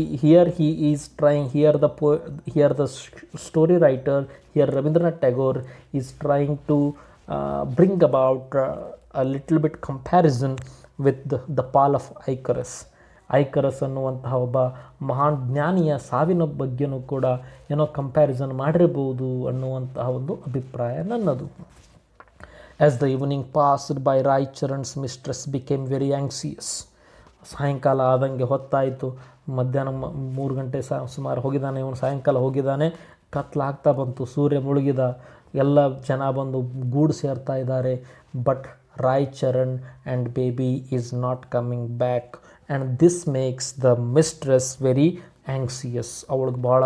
is trying, here the story writer, here Rabindranath Tagore is trying to bring about a little bit comparison with the fall of Icarus. ಐಕರಸ್ ಅನ್ನುವಂತಹ ಒಬ್ಬ ಮಹಾನ್ ಜ್ಞಾನಿಯ ಸಾವಿನ ಬಗ್ಗೆನೂ ಕೂಡ ಏನೋ comparison ಮಾಡಿರಬಹುದು ಅನ್ನುವಂತಹ ಒಂದು ಅಭಿಪ್ರಾಯ ನನ್ನದು. As the evening passed by, Raicharan's mistress became very anxious. ಸಾಯಂಕಾಲ ಆದಂಗೆ ಹೊತ್ತಾಯಿತು. ಮಧ್ಯಾಹ್ನ 3 ಗಂಟೆ ಸುಮಾರು ಹೋಗಿದ್ದಾನೆ ಇವನು, ಸಾಯಂಕಾಲ ಹೋಗಿದ್ದಾನೆ. ಕತ್ಲಾಗ್ತಾ ಬಂತು, ಸೂರ್ಯ ಮುಳುಗಿದ, ಎಲ್ಲ ಜನ ಬಂದು ಗೂಡು ಸೇರ್ತಾ ಇದ್ದಾರೆ. But Raicharan and baby is not coming back and this makes the mistress very anxious. ಅವಳಿಗೆ ಭಾಳ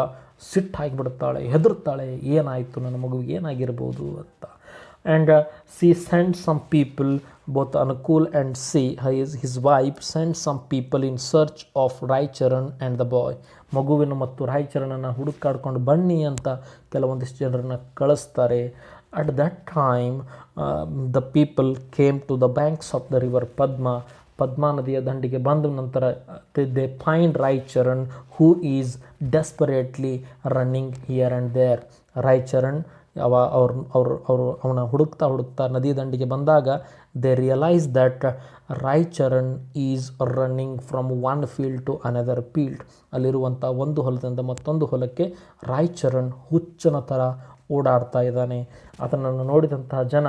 ಸಿಟ್ಟಾಗಿಬಿಡ್ತಾಳೆ, ಹೆದರ್ತಾಳೆ, ಏನಾಯಿತು ನನ್ನ ಮಗುವಿಗೆ, ಏನಾಗಿರ್ಬೋದು ಅಂತ. And she sent some people, both Anukul and his wife sent some people in search of Raicharan and the boy. ಮಗುವಿನ ಮತ್ತು ರಾಯ್ಚರಣನ ಹುಡುಕಾಡ್ಕೊಂಡು ಬನ್ನಿ ಅಂತ ಕೆಲವೊಂದಿಷ್ಟು ಜನರನ್ನು ಕಳಿಸ್ತಾರೆ. At that time the people came to the banks of the river Padma. Padma ನದಿಯ ದಂಡಿಗೆ ಬಂದ ನಂತರ they find Raicharan who is desperately running here and there. Raicharan ಅವನ ಹುಡುಕ್ತಾ ನದಿ ದಂಡಿಗೆ ಬಂದಾಗ they realise that Raicharan is running from one field to another field. ಅಲ್ಲಿರುವಂಥ ಒಂದು ಹೊಲದಿಂದ ಮತ್ತೊಂದು ಹೊಲಕ್ಕೆ ರಾಯ್ಚರಣ್ ಹುಚ್ಚನ ಥರ ಓಡಾಡ್ತಾ ಇದ್ದಾನೆ. ಅದನ್ನು ನೋಡಿದಂತಹ ಜನ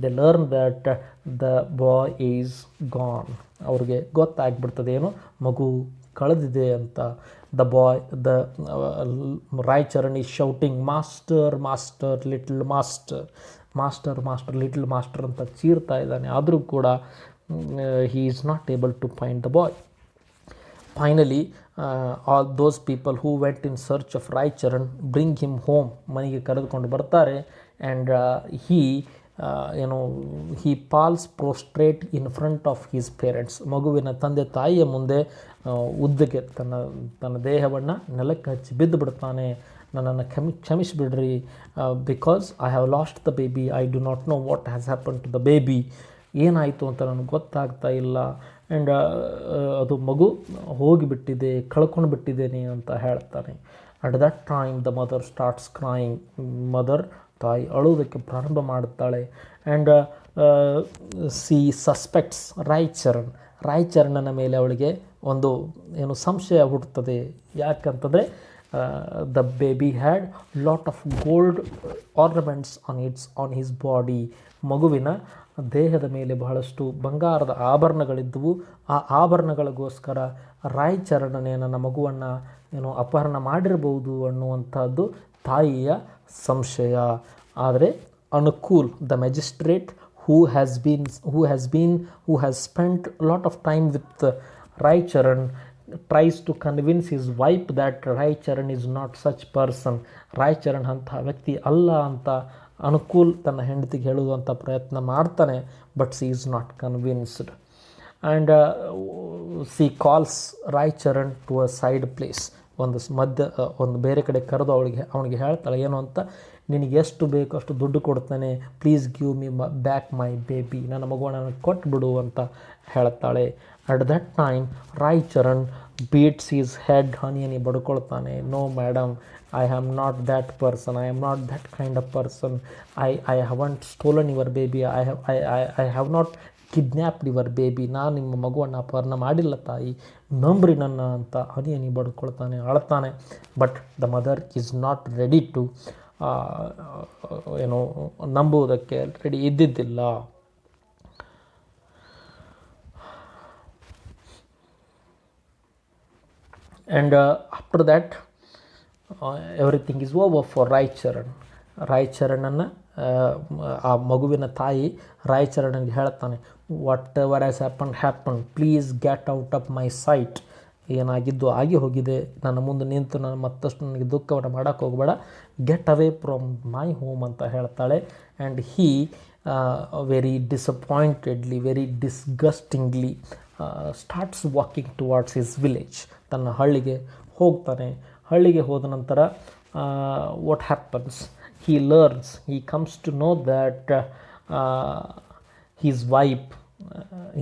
they learn that the boy is gone. ಅವ್ರಿಗೆ ಗೊತ್ತಾಗ್ಬಿಡ್ತದೆ ಏನು, ಮಗು ಕಳೆದಿದೆ ಅಂತ. The boy Raicharan is shouting master master little master, master master little master ಅಂತ ಚೀರ್ತಾ ಇದ್ದಾನೆ. ಆದರೂ ಕೂಡ he is not able to find the boy. Finally, all those people who went in search of ರಾಯ್ಚರಣ್ bring him home, ಮನೆಗೆ ಕರೆದುಕೊಂಡು ಬರ್ತಾರೆ. and he falls prostrate in front of his parents. ಮಗುವಿನ ತಂದೆ ತಾಯಿಯ ಮುಂದೆ ಉದ್ದಕ್ಕೆ ತನ್ನ ದೇಹವನ್ನು ನೆಲಕ್ಕೆ ಹಚ್ಚಿ ಬಿದ್ದು ಬಿಡ್ತಾನೆ. ನನ್ನನ್ನು ಕ್ಷಮಿಸಿಬಿಡ್ರಿ, because I have lost the baby, I do not know what has happen to the baby. ಏನಾಯಿತು ಅಂತ ನನಗೆ ಗೊತ್ತಾಗ್ತಾ ಇಲ್ಲ. ಆ್ಯಂಡ್ ಅದು ಮಗು ಹೋಗಿಬಿಟ್ಟಿದೆ, ಕಳ್ಕೊಂಡು ಬಿಟ್ಟಿದ್ದೇನೆ ಅಂತ ಹೇಳ್ತಾನೆ. At that time the mother starts crying. ತಾಯಿ ಅಳುವುದಕ್ಕೆ ಪ್ರಾರಂಭ ಮಾಡುತ್ತಾಳೆ. ಆ್ಯಂಡ್ ಸಿ ಸಸ್ಪೆಕ್ಟ್ಸ್ ರಾಯ್ಚರಣನ ಮೇಲೆ ಅವಳಿಗೆ ಒಂದು ಸಂಶಯ ಹುಟ್ಟುತ್ತದೆ. ಯಾಕಂತಂದರೆ the baby had lot of gold ornaments on his body. ಮಗುವಿನ ದೇಹದ ಮೇಲೆ ಬಹಳಷ್ಟು ಬಂಗಾರದ ಆಭರಣಗಳಿದ್ದವು. ಆ ಆಭರಣಗಳಿಗೋಸ್ಕರ ರಾಯ್ಚರಣನೇ ನನ್ನ ಮಗುವನ್ನು ಅಪಹರಣ ಮಾಡಿರಬಹುದು ಅನ್ನುವಂಥದ್ದು ತಾಯಿಯ ಸಂಶಯ. ಆದರೆ Anukul the magistrate who has spent a lot of time with Raicharan tries to convince his wife that Raicharan is not such person. Raicharan ಅಂತಹ ವ್ಯಕ್ತಿ ಅಲ್ಲ ಅಂತ ಅನುಕೂಲ್ ತನ್ನ ಹೆಂಡತಿಗೆ ಹೇಳುವಂಥ ಪ್ರಯತ್ನ ಮಾಡ್ತಾನೆ. But she is not convinced. And she calls Raicharan to a side place. ಒಂದು ಬೇರೆ ಕಡೆ ಕರೆದು ಅವನಿಗೆ ಹೇಳ್ತಾಳೆ ಏನು ಅಂತ, ನಿನಗೆ ಎಷ್ಟು ಬೇಕೋ ಅಷ್ಟು ದುಡ್ಡು ಕೊಡ್ತಾನೆ, please give me back my baby, ನನ್ನ ಮಗುವನ್ನು ನನಗೆ ಕೊಟ್ಬಿಡು ಅಂತ ಹೇಳ್ತಾಳೆ. At that time Raicharan beats his head, ಹನಿಯನಿ ಬಡ್ಕೊಳ್ತಾನೆ. No madam, I am not that person. I am not that kind of person. I haven't stolen your baby. I have not kidnapped your baby. ನಾನು ನಿಮ್ಮ ಮಗುವನ್ನು ಅಪಹರಣ ಮಾಡಿಲ್ಲ ತಾಯಿ, ನಂಬ್ರಿ ನನ್ನ ಅಂತ ಹನಿ ಬಡ್ಕೊಳ್ತಾನೆ, ಅಳ್ತಾನೆ. But the mother is not ready to ನಂಬುವುದಕ್ಕೆ ರೆಡಿ ಇದ್ದಿದ್ದಿಲ್ಲ. And after that everything is over for ರಾಯ್ಚರಣನ್ನು ಆ ಮಗುವಿನ ತಾಯಿ ರಾಯ್ಚರಣನಿಗೆ ಹೇಳ್ತಾನೆ, whatever has happen please get out of my sight. ಏನಾಗಿದ್ದು ಆಗಿ ಹೋಗಿದೆ, ನನ್ನ ಮುಂದೆ ನಿಂತು ಮತ್ತಷ್ಟು ನನಗೆ ದುಃಖವನ್ನು ಮಾಡೋಕ್ಕೆ ಹೋಗಬೇಡ, get away from my home ಅಂತ ಹೇಳ್ತಾಳೆ. And he very disappointedly, very disgustingly starts walking towards his village. ತನ್ನ ಹಳ್ಳಿಗೆ ಹೋಗ್ತಾನೆ. ಹಳ್ಳಿಗೆ ಹೋದ ನಂತರ what happens, he learns, he comes to know that his wife,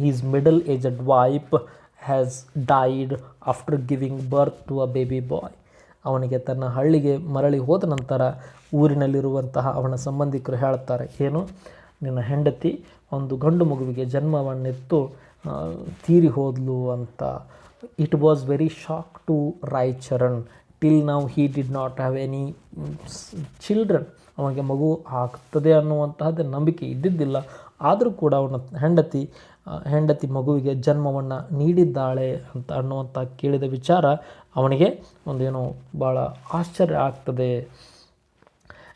his middle-aged wife has died after giving birth to a baby boy. ಅವನಿಗೆ ತನ್ನ ಹಳ್ಳಿಗೆ ಮರಳಿ ಹೋದ ನಂತರ ಊರಿನಲ್ಲಿರುವಂತಹ ಅವನ ಸಂಬಂಧಿಕರು ಹೇಳ್ತಾರೆ, ಏನು, ನಿನ್ನ ಹೆಂಡತಿ ಒಂದು ಗಂಡು ಮಗುವಿಗೆ ಜನ್ಮವನ್ನಿತ್ತು ತೀರಿ ಹೋದ್ಲು ಅಂತ. It was very shock to Raicharan. Till now he did not have any children. ಅವನಿಗೆ ಮಗು ಆಗ್ತದೆ ಅನ್ನುವಂತಹದ್ದೇ ನಂಬಿಕೆ ಇದ್ದಿದ್ದಿಲ್ಲ. ಆದರೂ ಕೂಡ ಅವನ ಹೆಂಡತಿ ಮಗುವಿಗೆ ಜನ್ಮವನ್ನು ನೀಡಿದ್ದಾಳೆ ಅಂತ ಅನ್ನುವಂಥ ಕೇಳಿದ ವಿಚಾರ ಅವನಿಗೆ ಒಂದೇನೋ ಭಾಳ ಆಶ್ಚರ್ಯ ಆಗ್ತದೆ.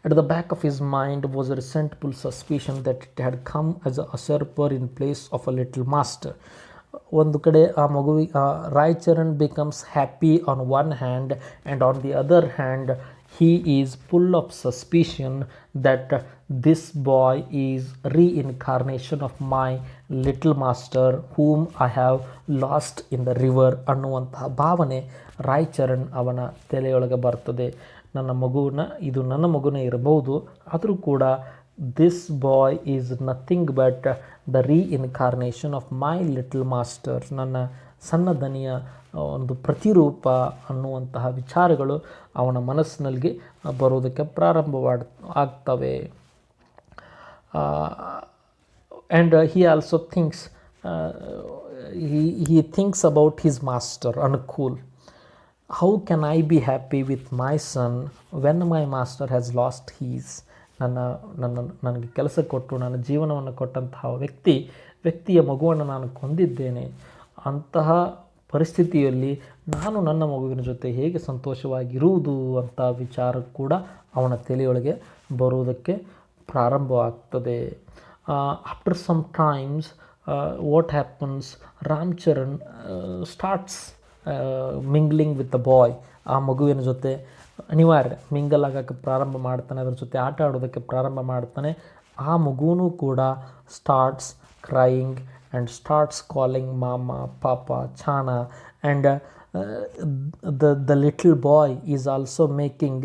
At the back of his mind was a resentful suspicion that it had come as a usurper in place of a little master. ಒಂದು ಕಡೆ ರಾಯ್ಚರಣ್ becomes happy on one hand, and on the other hand he is full of suspicion that this boy is reincarnation of my little master whom I have lost in the river ಅನ್ನುವಂತಹ ಭಾವನೆ ರಾಯ್ಚರಣ್ ಅವನ ತಲೆಯೊಳಗೆ ಬರ್ತದೆ. ಇದು ನನ್ನ ಮಗುನೇ ಇರಬಹುದು, ಆದರೂ ಕೂಡ this boy is nothing but the reincarnation of my little master. ನನ್ನ ಸಣ್ಣ ದನಿಯ ಒಂದು ಪ್ರತಿರೂಪ ಅನ್ನುವಂತಹ ವಿಚಾರಗಳು ಅವನ ಮನಸ್ಸಿನಲ್ಲಿ ಬರೋದಕ್ಕೆ ಆಗ್ತವೆ. And he also thinks he thinks about his master, Anukul. How can I be happy with my son when my master has lost his? ನನಗೆ ಕೆಲಸ ಕೊಟ್ಟು ನನ್ನ ಜೀವನವನ್ನು ಕೊಟ್ಟಂತಹ ವ್ಯಕ್ತಿಯ ಮಗುವನ್ನು ನಾನು ಕೊಂದಿದ್ದೇನೆ. ಅಂತಹ ಪರಿಸ್ಥಿತಿಯಲ್ಲಿ ನಾನು ನನ್ನ ಮಗುವಿನ ಜೊತೆ ಹೇಗೆ ಸಂತೋಷವಾಗಿರುವುದು ಅಂತ ವಿಚಾರ ಕೂಡ ಅವನ ತಲೆಯೊಳಗೆ ಬರುವುದಕ್ಕೆ ಪ್ರಾರಂಭವಾಗ್ತದೆ. After some times what happens, Ramcharan starts mingling with the boy. ಆ ಮಗುವಿನ ಜೊತೆ ಅನಿವಾರ್ಯ ಮಿಂಗಲ್ ಆಗೋಕ್ಕೆ ಪ್ರಾರಂಭ ಮಾಡ್ತಾನೆ, ಅದ್ರ ಜೊತೆ ಆಟ ಆಡೋದಕ್ಕೆ ಪ್ರಾರಂಭ ಮಾಡ್ತಾನೆ. ಆ ಮಗುವೂ ಕೂಡ starts crying and starts calling mama, papa, ಚಾಣ. And the little boy is also making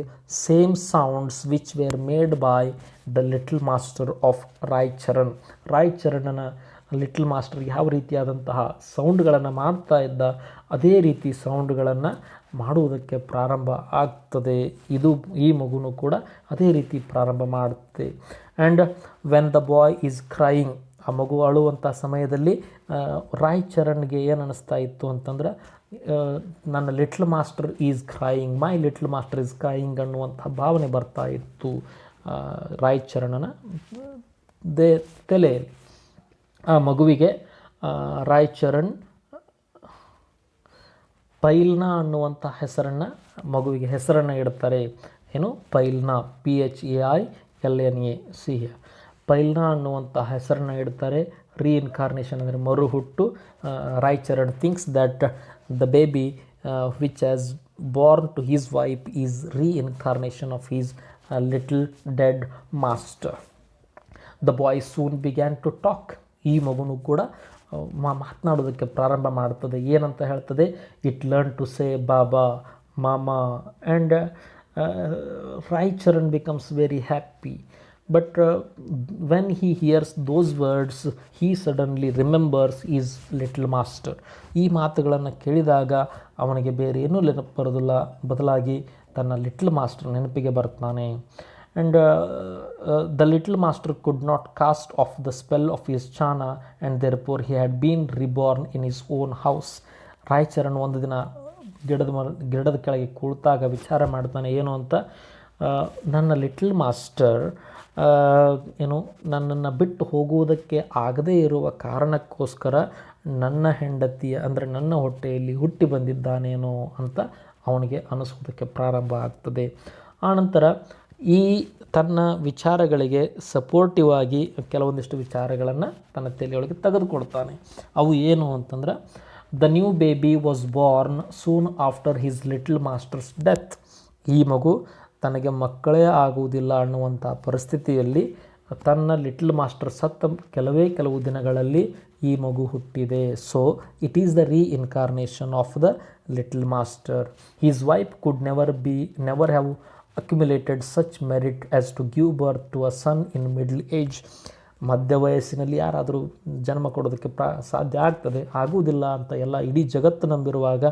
same sounds which were made by the little master of Raicharan. ರಾಯ್ಚರಣನ ಲಿಟಲ್ ಮಾಸ್ಟರ್ ಯಾವ ರೀತಿಯಾದಂತಹ ಸೌಂಡ್ಗಳನ್ನು ಮಾಡ್ತಾ ಇದ್ದ ಅದೇ ರೀತಿ ಸೌಂಡ್ಗಳನ್ನು ಮಾಡುವುದಕ್ಕೆ ಪ್ರಾರಂಭ ಆಗ್ತದೆ. ಈ ಮಗುನೂ ಕೂಡ ಅದೇ ರೀತಿ ಪ್ರಾರಂಭ ಮಾಡುತ್ತೆ. And when the boy is crying, ಆ ಮಗು ಅಳುವಂಥ ಸಮಯದಲ್ಲಿ ರಾಯ್ಚರಣ್ಗೆ ಏನು ಅನ್ನಿಸ್ತಾ ಇತ್ತು ಅಂತಂದ್ರೆ, ನನ್ನ little master is crying, my little master is crying ಅನ್ನುವಂಥ ಭಾವನೆ ಬರ್ತಾ ಇತ್ತು ರಾಯ್ಚರಣನ ತಲೆಯಲ್ಲಿ. ಆ ಮಗುವಿಗೆ ರಾಯ್ಚರಣ್ ಪೈಲ್ನಾ ಅನ್ನುವಂಥ ಮಗುವಿಗೆ ಹೆಸರನ್ನು ಇಡ್ತಾರೆ. ಏನು? ಪೈಲ್ನಾ, PHAILNA, ಪೈಲ್ನಾ ಅನ್ನುವಂಥ ಹೆಸರನ್ನು ಇಡ್ತಾರೆ. ರೀಇನ್ಕಾರ್ನೇಷನ್ ಅಂದರೆ ಮರುಹುಟ್ಟು. Raicharan thinks that the baby which has born to his wife is reincarnation of his little dead master. The boy soon began to talk. ಈ ಮಗುನು ಕೂಡ ಮಾತನಾಡೋದಕ್ಕೆ ಪ್ರಾರಂಭ ಮಾಡ್ತದೆ. ಏನಂತ ಹೇಳ್ತದೆ? It learn to say baba, mama. And Raicharan becomes very happy. But when he hears those words, he suddenly remembers his little master. ಈ ಮಾತುಗಳನ್ನು ಕೇಳಿದಾಗ ಅವನಿಗೆ ಬೇರೆ ಏನೂ ನೆನಪು ಬರೋದಿಲ್ಲ, ಬದಲಾಗಿ ತನ್ನ ಲಿಟ್ಲ್ ಮಾಸ್ಟರ್ ನೆನಪಿಗೆ ಬರ್ತಾನೆ. And the little master could not cast off the spell of his chana, and therefore he had been reborn in his own house. ರಾಯ್ಚರಣ್ ಒಂದು ದಿನ ಗಿಡದ ಕೆಳಗೆ ಕುಳಿತಾಗ ವಿಚಾರ ಮಾಡ್ತಾನೆ, ಏನು ಅಂತ, ನನ್ನ ಲಿಟ್ಲ್ ಮಾಸ್ಟರ್ ನನ್ನನ್ನು ಬಿಟ್ಟು ಹೋಗುವುದಕ್ಕೆ ಆಗದೇ ಇರುವ ಕಾರಣಕ್ಕೋಸ್ಕರ ನನ್ನ ಹೆಂಡತಿಯ ಅಂದರೆ ನನ್ನ ಹೊಟ್ಟೆಯಲ್ಲಿ ಹುಟ್ಟಿ ಬಂದಿದ್ದಾನೇನೋ ಅಂತ ಅವನಿಗೆ ಅನಿಸೋದಕ್ಕೆ ಪ್ರಾರಂಭ ಆಗ್ತದೆ. ಆನಂತರ ಈ ತನ್ನ ವಿಚಾರಗಳಿಗೆ ಸಪೋರ್ಟಿವ್ ಆಗಿ ಕೆಲವೊಂದಿಷ್ಟು ವಿಚಾರಗಳನ್ನು ತನ್ನ ತಲೆಯೊಳಗೆ ತೆಗೆದುಕೊಳ್ತಾನೆ. ಅವು ಏನು ಅಂತಂದ್ರೆ, the new baby was Born soon after his little masters death. ಈ ಮಗು ತನಗೆ ಮಕ್ಕಳೇ ಆಗುವುದಿಲ್ಲ ಅನ್ನುವಂಥ ಪರಿಸ್ಥಿತಿಯಲ್ಲಿ ತನ್ನ ಲಿಟಲ್ ಮಾಸ್ಟರ್ ಸತ್ತ ಕೆಲವು ದಿನಗಳಲ್ಲಿ ಈ ಮಗು ಹುಟ್ಟಿದೆ. So it is the reincarnation of the little master. His wife could never have accumulated such merit as to give birth to a son in middle age. ಮಧ್ಯ ವಯಸ್ಸಿನಲ್ಲಿ ಯಾರಾದರೂ ಜನ್ಮ ಕೊಡೋದಕ್ಕೆ ಸಾಧ್ಯ ಆಗುವುದಿಲ್ಲ ಅಂತ ಎಲ್ಲ ಇಡೀ ಜಗತ್ತು ನಂಬಿರುವಾಗ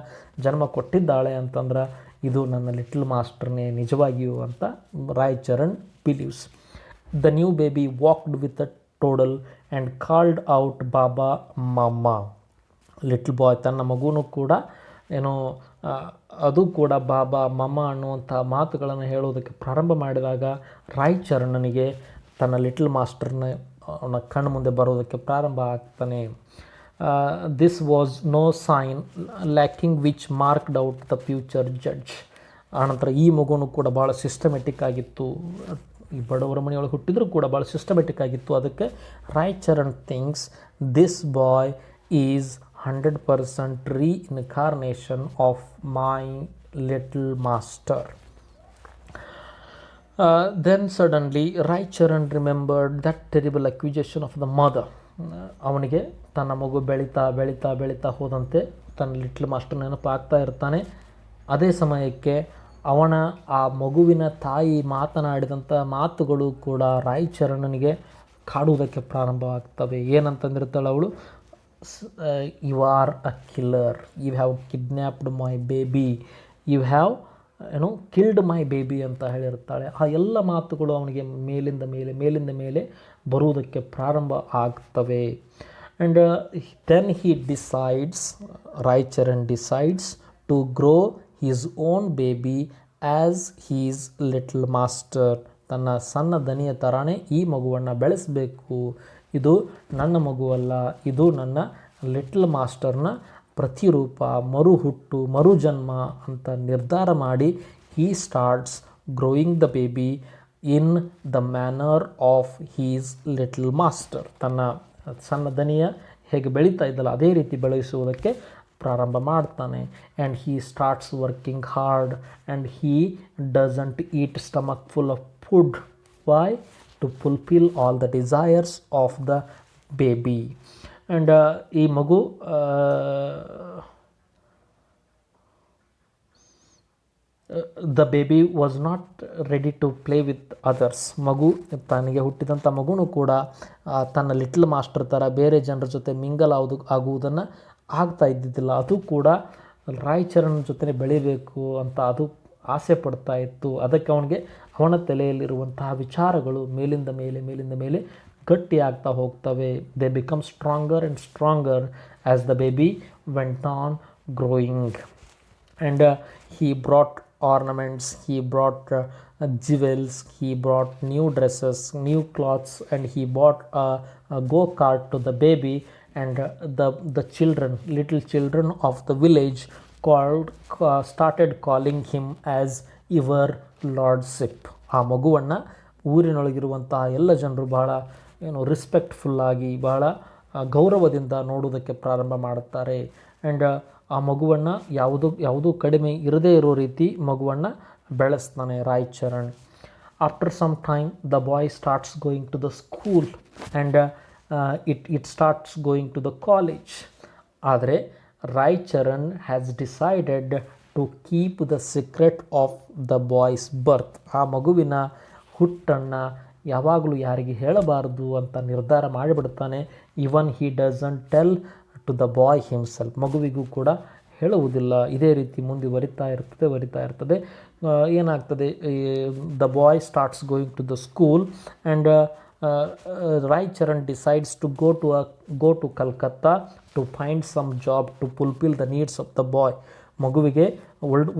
ಜನ್ಮ ಕೊಟ್ಟಿದ್ದಾಳೆ ಅಂತಂದ್ರೆ ಇದು ನನ್ನ ಲಿಟಲ್ ಮಾಸ್ಟರ್ನೇ ನಿಜವಾಗಿಯೂ ಅಂತ Raicharan believes. The new baby walked with a toddle and called out baba mama. Little ಬಾಯ್ ತನ್ನ ಮಗುನೂ ಕೂಡ ಅದು ಕೂಡ ಬಾಬಾ ಮಮ್ಮ ಅನ್ನುವಂಥ ಮಾತುಗಳನ್ನು ಹೇಳೋದಕ್ಕೆ ಪ್ರಾರಂಭ ಮಾಡಿದಾಗ ರಾಯ್ಚರಣನಿಗೆ ತನ್ನ ಲಿಟಲ್ ಮಾಸ್ಟರ್ನ ಕಣ್ಣು ಮುಂದೆ ಬರೋದಕ್ಕೆ ಪ್ರಾರಂಭ ಆಗ್ತಾನೆ. This was no sign lacking which marked out the future judge. ಆನಂತರ ಈ ಮಗುನೂ ಕೂಡ ಭಾಳ ಸಿಸ್ಟಮೆಟಿಕ್ ಆಗಿತ್ತು. ಈ ಬಡವರ ಮನೆಯೊಳಗೆ ಹುಟ್ಟಿದರೂ ಕೂಡ ಭಾಳ ಸಿಸ್ಟಮೆಟಿಕ್ ಆಗಿತ್ತು. ಅದಕ್ಕೆ Raicharan thinks this boy is 100% reincarnation of my little master. Then suddenly Raicharan remembered that terrible accusation of the mother. ಅವನಿಗೆ ತನ್ನ ಮಗು ಬೆಳೀತಾ ಹೋದಂತೆ ತನ್ನ ಲಿಟ್ಲ್ ಮಾಸ್ಟರ್ ನೆನಪಾಗ್ತಾ ಇರ್ತಾನೆ. ಅದೇ ಸಮಯಕ್ಕೆ ಆ ಮಗುವಿನ ತಾಯಿ ಮಾತನಾಡಿದಂಥ ಮಾತುಗಳು ಕೂಡ ರಾಯಚರಣನಿಗೆ ಕಾಡುವುದಕ್ಕೆ ಪ್ರಾರಂಭವಾಗ್ತವೆ. ಏನಂತಂದಿರ್ತಾಳೆ ಅವಳು, you are a killer, you have kidnapped my baby, you have killed my baby ಅಂತ ಹೇಳಿರ್ತಾಳೆ. ಆ ಎಲ್ಲ ಮಾತುಗಳು ಅವನಿಗೆ ಮೇಲಿಂದ ಮೇಲೆ ಬರುವುದಕ್ಕೆ ಪ್ರಾರಂಭ ಆಗ್ತವೆ. And then Raicharan decides to grow his own baby as his little master. ತನ್ನ ಸಣ್ಣ ದನಿಯ ಥರನೇ ಈ ಮಗುವನ್ನು ಬೆಳೆಸಬೇಕು, ಇದು ನನ್ನ ಮಗುವಲ್ಲ, ಇದು ನನ್ನ ಲಿಟಲ್ ಮಾಸ್ಟರ್ನ ಪ್ರತಿರೂಪ, ಮರುಹುಟ್ಟು, ಮರುಜನ್ಮ ಅಂತ ನಿರ್ಧಾರ ಮಾಡಿ he starts growing the baby in the manner of his little master. ತನ್ನ ಸಣ್ಣ ದನಿಯ ಹೇಗೆ ಬೆಳೀತಾ ಇದ್ದಲ್ಲ ಅದೇ ರೀತಿ ಬೆಳೆಸುವುದಕ್ಕೆ ಪ್ರಾರಂಭ ಮಾಡ್ತಾನೆ. And he starts working hard and he doesn't eat stomach full of food. Why? To fulfil all the desires of the baby. And ಈ ಮಗು the baby was not ready to play with others. ಮಗು ತನಗೆ ಹುಟ್ಟಿದಂಥ ಮಗುನೂ ಕೂಡ ತನ್ನ little master ಥರ ಬೇರೆ ಜನರ ಜೊತೆ ಮಿಂಗಲ್ ಆಗುವುದನ್ನು ಆಗ್ತಾ ಇದ್ದಿದ್ದಿಲ್ಲ. ಅದು ಕೂಡ ರಾಯಚರಣ್ ಜೊತೆ ಬೆಳಿಬೇಕು ಅಂತ ಅದು ಆಸೆ ಪಡ್ತಾ ಇತ್ತು. ಅದಕ್ಕೆ ಅವನ ತಲೆಯಲ್ಲಿರುವಂತಹ ವಿಚಾರಗಳು ಮೇಲಿಂದ ಮೇಲೆ ಗಟ್ಟಿ ಆಗ್ತಾ ಹೋಗ್ತವೆ. They become stronger and stronger as the baby went on growing. And he brought ornaments, he brought jewels, he brought new dresses, new clothes, and he bought a go-kart to the baby. And the little children of the village started calling him as your lordship. ಆ ಮಗುವನ್ನು ಊರಿನೊಳಗಿರುವಂತಹ ಎಲ್ಲ ಜನರು ಬಹಳ ರೆಸ್ಪೆಕ್ಟ್ಫುಲ್ಲಾಗಿ ಬಹಳ ಗೌರವದಿಂದ ನೋಡುವುದಕ್ಕೆ ಪ್ರಾರಂಭ ಮಾಡುತ್ತಾರೆ. ಆ್ಯಂಡ್ ಆ ಮಗುವನ್ನು ಯಾವುದೂ ಕಡಿಮೆ ಇರದೇ ಇರೋ ರೀತಿ ಮಗುವನ್ನು ಬೆಳೆಸ್ತಾನೆ Raicharan. After some time the boy starts going to the school and it starts going to the college. ಆದರೆ Raicharan has decided to keep the secret of the boy's birth. ಆ ಮಗುವಿನ ಹುಟ್ಟನ್ನು ಯಾವಾಗಲೂ ಯಾರಿಗೆ ಹೇಳಬಾರ್ದು ಅಂತ ನಿರ್ಧಾರ ಮಾಡಿಬಿಡ್ತಾನೆ. Even he doesn't tell to the boy himself. ಮಗುವಿಗೂ ಕೂಡ ಹೇಳುವುದಿಲ್ಲ. ಇದೇ ರೀತಿ ಮುಂದುವರಿತಾ ಇರ್ತದೆ. ಏನಾಗ್ತದೆ, the boy starts going to the school and Raicharan decides to go to Calcutta to find some job to fulfill the needs of the boy. ಮಗುವಿಗೆ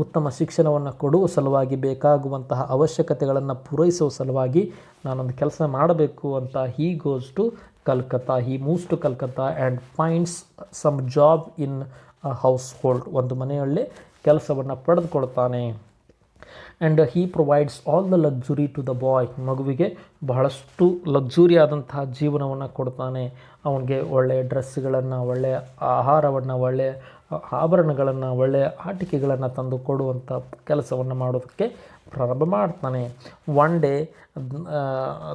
ಉತ್ತಮ ಶಿಕ್ಷಣವನ್ನು ಕೊಡುವ ಸಲುವಾಗಿ ಬೇಕಾಗುವಂತಹ ಅವಶ್ಯಕತೆಗಳನ್ನು ಪೂರೈಸುವ ಸಲುವಾಗಿ ನಾನೊಂದು ಕೆಲಸ ಮಾಡಬೇಕು ಅಂತ he goes to Calcutta. He moves to Calcutta and finds some job in a household. ಒಂದು ಮನೆಯಲ್ಲಿ ಕೆಲಸವನ್ನು ಪಡೆದುಕೊಳ್ತಾನೆ. And he provides all the luxury to the boy. ಮಗುವಿಗೆ ಬಹಳಷ್ಟು ಲಕ್ಸುರಿ ಆದಂತಹ ಜೀವನವನ್ನು ಕೊಡ್ತಾನೆ. ಅವನಿಗೆ ಒಳ್ಳೆಯ ಡ್ರೆಸ್ಗಳನ್ನು, ಒಳ್ಳೆಯ ಆಹಾರವನ್ನು, ಒಳ್ಳೆಯ ಆಭರಣಗಳನ್ನು, ಒಳ್ಳೆಯ ಆಟಿಕೆಗಳನ್ನು ತಂದು ಕೊಡುವಂಥ ಕೆಲಸವನ್ನು ಮಾಡೋದಕ್ಕೆ ಪ್ರಾರಂಭ ಮಾಡ್ತಾನೆ. One day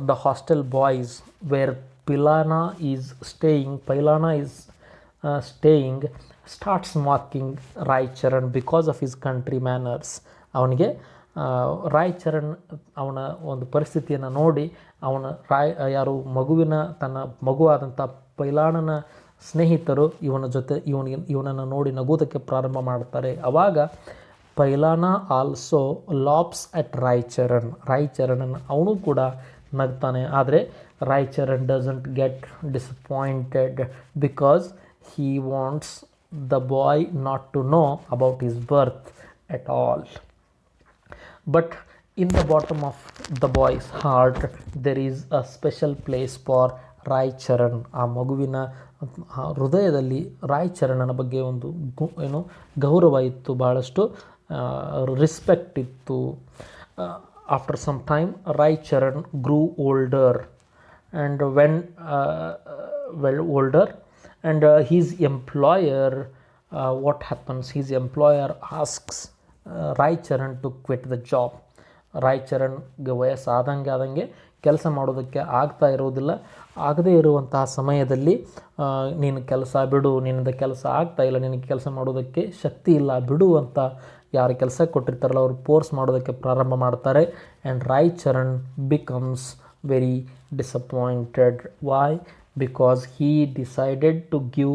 the hostel boys where Phailna is staying starts marking Raicharan because of his country manners. ಅವನಿಗೆ ರಾಯಚರಣ್ ಅವನ ಒಂದು ಪರಿಸ್ಥಿತಿಯನ್ನು ನೋಡಿ ತನ್ನ ಮಗುವಾದಂಥ ಪೈಲಾಣನ ಸ್ನೇಹಿತರು ಇವನನ್ನು ನೋಡಿ ನಗುವುದಕ್ಕೆ ಪ್ರಾರಂಭ ಮಾಡ್ತಾರೆ. ಆವಾಗ Phailna also laughs at Raicharan ಅವನು ಕೂಡ ನಗ್ತಾನೆ. ಆದರೆ Raicharan doesn't get disappointed because he wants the boy not to know about his birth at all. But in the bottom of the boy's heart there is a special place for Raicharan. ಆ ಮಗುವಿನ ಹೃದಯದಲ್ಲಿ ರಾಯಚರಣನ ಬಗ್ಗೆ ಒಂದು ಗೌರವ ಇತ್ತು, ಬಹಳಷ್ಟು ರೆಸ್ಪೆಕ್ಟ್ ಇತ್ತು. After some time Raicharan grew older and older and his employer what happens, his employer asks Raicharan to quit the job. ರಾಯಚರಣ್ಗೆ ವಯಸ್ಸಾದಂಗೆ ಕೆಲಸ ಮಾಡೋದಕ್ಕೆ ಆಗ್ತಾ ಇರೋದಿಲ್ಲ. ಆಗದೇ ಇರುವಂತಹ ಸಮಯದಲ್ಲಿ ನೀನು ಕೆಲಸ ಬಿಡು, ನಿನ್ನಿಂದ ಕೆಲಸ ಆಗ್ತಾ ಇಲ್ಲ, ನಿನಗೆ ಕೆಲಸ ಮಾಡೋದಕ್ಕೆ ಶಕ್ತಿ ಇಲ್ಲ, ಬಿಡು ಅಂತ ಯಾರು ಕೆಲಸ ಕೊಟ್ಟಿರ್ತಾರಲ್ಲ ಅವರು ಫೋರ್ಸ್ ಮಾಡೋದಕ್ಕೆ ಪ್ರಾರಂಭ ಮಾಡ್ತಾರೆ. And Raicharan becomes very disappointed. Why? Because he decided to give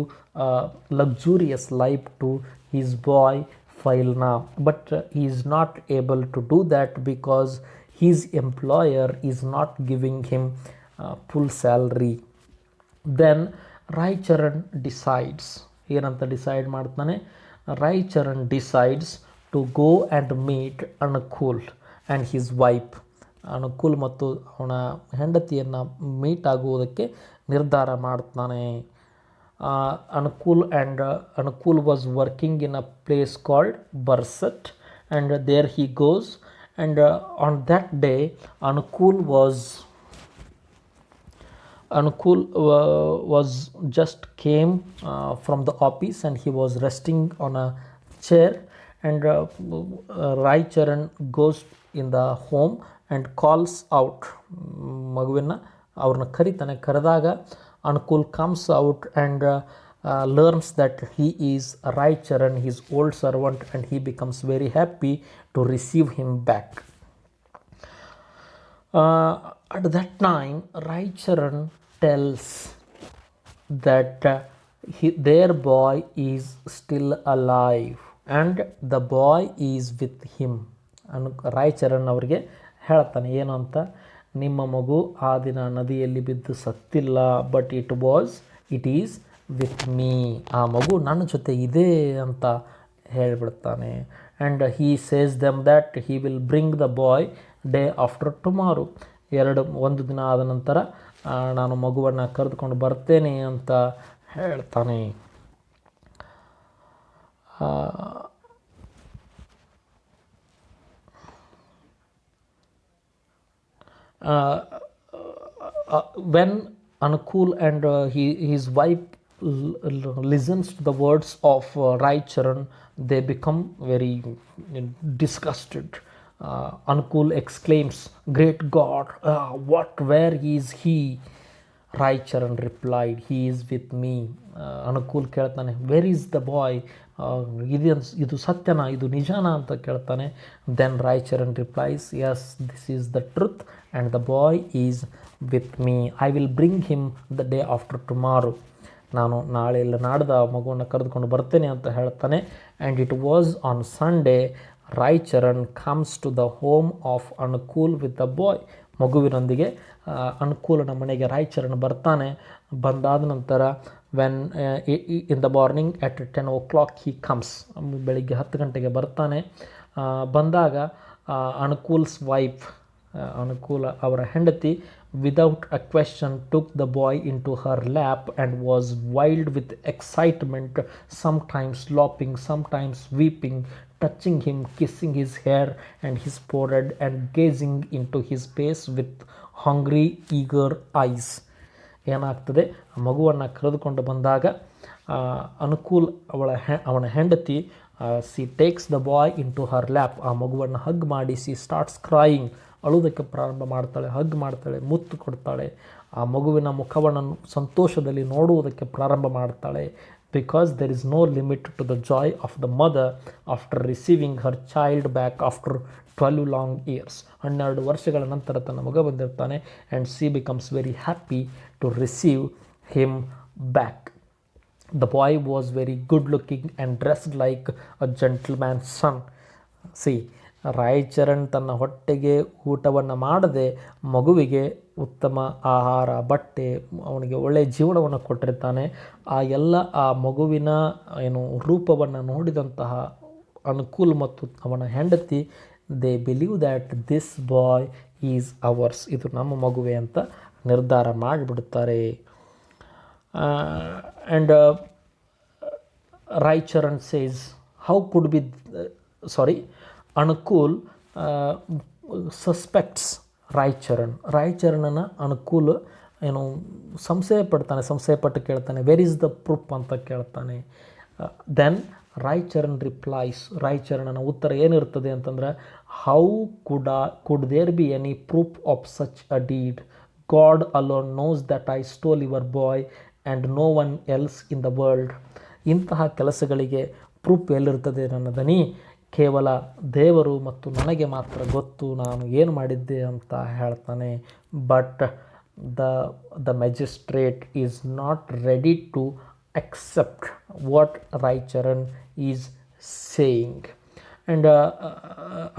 luxurious life to his boy Failna, but he is not able to do that because his employer is not giving him full salary. Then Raicharan decides, ಏನಂತ decide ಮಾಡ್ತಾನೆ, Raicharan decides to go and meet Anukul and his wife. ಅನುಕೂಲ್ ಮತ್ತು ಅವನ ಹೆಂಡತಿಯನ್ನು meet ಆಗುವುದಕ್ಕೆ ನಿರ್ಧಾರ ಮಾಡ್ತಾನೆ. Anukul was working in a place called Barset, and there he goes. And on that day, Anukul was just came from the office, and he was resting on a chair. And Raicharan goes in the home and calls out, ಮಗುವಿನ ಅವ್ರನ್ನ ಕರೀತಾನೆ. ಕರೆದಾಗ Anukul comes out and learns that he is Raicharan, his old servant, and he becomes very happy to receive him back. At that time, Raicharan tells that their boy is still alive and the boy is with him. ರಾಯ್ಚರಣ್ ಅವರಿಗೆ ಹೇಳ್ತಾನೆ ಏನು ಅಂತ, ನಿಮ್ಮ ಮಗು ಆ ದಿನ ನದಿಯಲ್ಲಿ ಬಿದ್ದು ಸತ್ತಿಲ್ಲ, but it is with me. ಆ ಮಗು ನನ್ನ ಜೊತೆ ಇದೆ ಅಂತ ಹೇಳಿಬಿಡ್ತಾನೆ. And he says them that he will bring the boy day after tomorrow. ಒಂದು ದಿನ ಆದ ನಂತರ ನಾನು ಮಗುವನ್ನು ಕರೆದುಕೊಂಡು ಬರ್ತೇನೆ ಅಂತ ಹೇಳ್ತಾನೆ. When Anukul and his wife listens to the words of Raicharan, they become very disgusted. Anukul exclaims, "Great God, where is he?" Raicharan replied, "He is with me." Anukul ಕೇಳ್ತಾನೆ, "Where is the boy?" ಇದು ಸತ್ಯನಾ, ಇದು ನಿಜಾನಾ ಅಂತ ಕೇಳ್ತಾನೆ. Then Raicharan replies, "Yes, this is the truth and the boy is with me. I will bring him the day after tomorrow." ನಾನು ನಾಳೆ ಇಲ್ಲ ನಾಡ್ದ ಮಗುವನ್ನು ಕರೆದುಕೊಂಡು ಬರ್ತೇನೆ ಅಂತ ಹೇಳ್ತಾನೆ. And it was on Sunday Raicharan comes to the home of Anukul with the boy. ಮಗುವಿನೊಂದಿಗೆ ಅನುಕೂಲನ ಮನೆಗೆ ರಾಯ್ಚರಣ್ ಬರ್ತಾನೆ. ಬಂದಾದ ನಂತರ when in the morning at 10 o'clock he comes. ಬೆಳಿಗ್ಗೆ 10 ಗಂಟೆಗೆ ಬರ್ತಾನೆ. ಬಂದಾಗ ಅನುಕೂಲ್ಸ್ ವೈಫ್, ಅನುಕೂಲ ಅವರ ಹೆಂಡತಿ, without a question took the boy into her lap and was wild with excitement, sometimes laughing, sometimes weeping, touching him, kissing his hair and his forehead, and gazing into his face with hungry, eager eyes. ಏನಾಗ್ತದೆ, ಮಗುವನ್ನು ಕರೆದುಕೊಂಡು ಬಂದಾಗ ಅನುಕೂಲ್ ಅವನ ಹೆಂಡತಿ she takes the boy into her lap. ಆ ಮಗುವನ್ನು hug ಮಾಡಿ C starts crying, ಅಳುವುದಕ್ಕೆ ಪ್ರಾರಂಭ ಮಾಡ್ತಾಳೆ, ಹಗ್ ಮಾಡ್ತಾಳೆ, ಮುತ್ತು ಕೊಡ್ತಾಳೆ. ಆ ಮಗುವಿನ ಮುಖವನ್ನು ಸಂತೋಷದಲ್ಲಿ ನೋಡುವುದಕ್ಕೆ ಪ್ರಾರಂಭ ಮಾಡ್ತಾಳೆ. Because there is no limit to the joy of the mother after receiving her child back after 12 long years. 12 ವರ್ಷಗಳ ನಂತರ ತನ್ನ ಮಗ ಬಂದಿರ್ತಾನೆ. And she becomes very happy to receive him back. The boy was very good looking and dressed like a gentleman's son. ಸಿ ರಾಯ್ಚರಣ್ ತನ್ನ ಹೊಟ್ಟೆಗೆ ಊಟವನ್ನು ಮಾಡದೆ ಮಗುವಿಗೆ ಉತ್ತಮ ಆಹಾರ, ಬಟ್ಟೆ, ಅವನಿಗೆ ಒಳ್ಳೆಯ ಜೀವನವನ್ನು ಕೊಟ್ಟಿರ್ತಾನೆ. ಆ ಎಲ್ಲ ಆ ಮಗುವಿನ ರೂಪವನ್ನು ನೋಡಿದಂತಹ ಅನುಕೂಲ್ ಮತ್ತು ಅವನ ಹೆಂಡತಿ, they believe that this boy is ours, ಇದು ನಮ್ಮ ಮಗುವೆ ಅಂತ ನಿರ್ಧಾರ ಮಾಡಿಬಿಡುತ್ತಾರೆ. And Raicharan says how could be Anukul suspects ರಾಯ್ಚರಣನ ಅನುಕೂಲ ಸಂಶಯಪಟ್ಟು ಕೇಳ್ತಾನೆ, ವೆರ್ ಈಸ್ ದ ಪ್ರೂಫ್ ಅಂತ ಕೇಳ್ತಾನೆ. ದೆನ್ ರಾಯ್ಚರಣ್ ರಿಪ್ಲೈಸ್, ರಾಯ್ಚರಣನ ಉತ್ತರ ಏನಿರ್ತದೆ ಅಂತಂದ್ರೆ, how could there be any proof of such a deed? God alone knows that I stole your boy and no one else in the world. ಇಂತಹ ಕೆಲಸಗಳಿಗೆ proof ಎಲ್ಲಿರ್ತದೆ ನನ್ನ ದನಿ? ಕೇವಲ ದೇವರು ಮತ್ತು ನನಗೆ ಮಾತ್ರ ಗೊತ್ತು ನಾನು ಏನು ಮಾಡಿದ್ದೆ ಅಂತ ಹೇಳ್ತಾನೆ. But the magistrate is not ready to accept what Raicharan is saying, and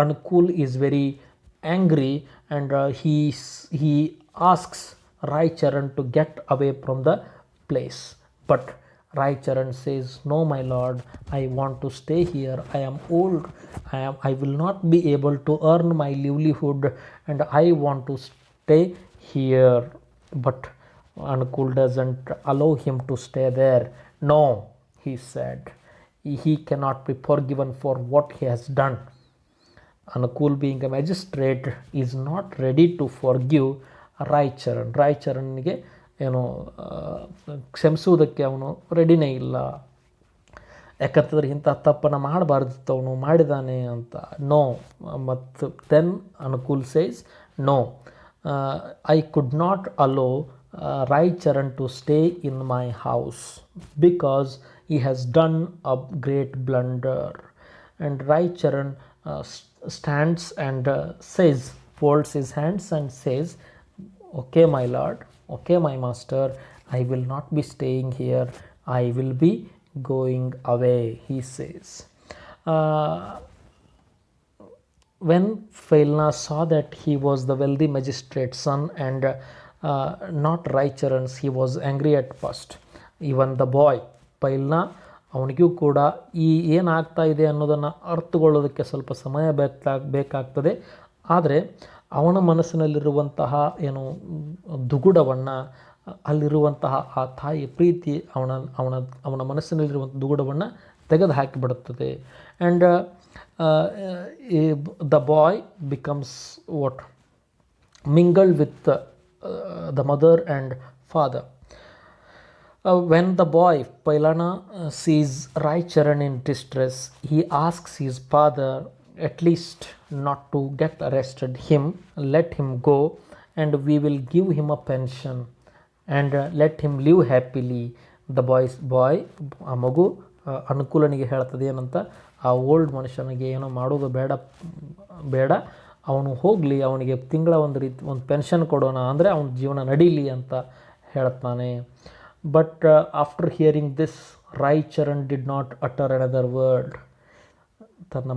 Anukul is very angry, and he asks Raicharan to get away from the place. But Raicharan says, "No, my lord, I want to stay here. I am old. I will not be able to earn my livelihood, and I want to stay here." But Anukul doesn't allow him to stay there. "No," he said, "he cannot be forgiven for what he has done." Anukul, being a magistrate, is not ready to forgive Raicharan. ರಾಯ್ಚರನ್ಗೆ ಏನು ಕ್ಷಮಿಸುವುದಕ್ಕೆ ಅವನು ರೆಡಿನೇ ಇಲ್ಲ. ಯಾಕಂತಂದ್ರೆ ಇಂಥ ತಪ್ಪನ್ನು ಮಾಡಬಾರ್ದಿತ್ತು, ಅವನು ಮಾಡಿದಾನೆ ಅಂತ. No. ಮತ್ತು then Anukul says, no, I could not allow Raicharan to stay in my house because he has done a great blunder. And Raicharan stands and says, folds his hands and says, "Okay, my lord, okay, my master, I will not be staying here. I will be going away," he says. When Failna saw that he was the wealthy magistrate's son and not Raicharan's, he was angry at first. Even the boy, Failna, ಅವನಿಗೂ ಕೂಡ ಏನಾಗ್ತಾ ಇದೆ ಅನ್ನೋದನ್ನು ಅರ್ಥಗೊಳ್ಳೋದಕ್ಕೆ ಸ್ವಲ್ಪ ಸಮಯ ಬೇಕಾಗ್ತದೆ. ಆದರೆ ಅವನ ಮನಸ್ಸಿನಲ್ಲಿರುವಂತಹ ಏನು ದುಗುಡವನ್ನು, ಅಲ್ಲಿರುವಂತಹ ಆ ತಾಯಿ ಪ್ರೀತಿ ಅವನ ಮನಸ್ಸಿನಲ್ಲಿರುವಂಥ ದುಗುಡವನ್ನು ತೆಗೆದು ಹಾಕಿಬಿಡುತ್ತದೆ. And the boy becomes what mingled with the mother and father. When the boy Pailana sees Raicharan in distress, he asks his father at least not to get arrested him, let him go, and we will give him a pension and let him live happily. The boy ಆ ಮಗು ಅನುಕೂಲನಿಗೆ ಹೇಳ್ತದೆ ಏನಂತ, ಆ old ಮನುಷ್ಯನಿಗೆ ಏನೋ ಮಾಡೋದು ಬೇಡ, ಅವನು ಹೋಗಲಿ, ಅವನಿಗೆ ತಿಂಗಳ ಒಂದು ಪೆನ್ಷನ್ ಕೊಡೋಣ, ಅಂದರೆ ಅವನ ಜೀವನ ನಡೀಲಿ ಅಂತ ಹೇಳ್ತಾನೆ. But after hearing this, Raicharan did not utter another word. ತನ್ನ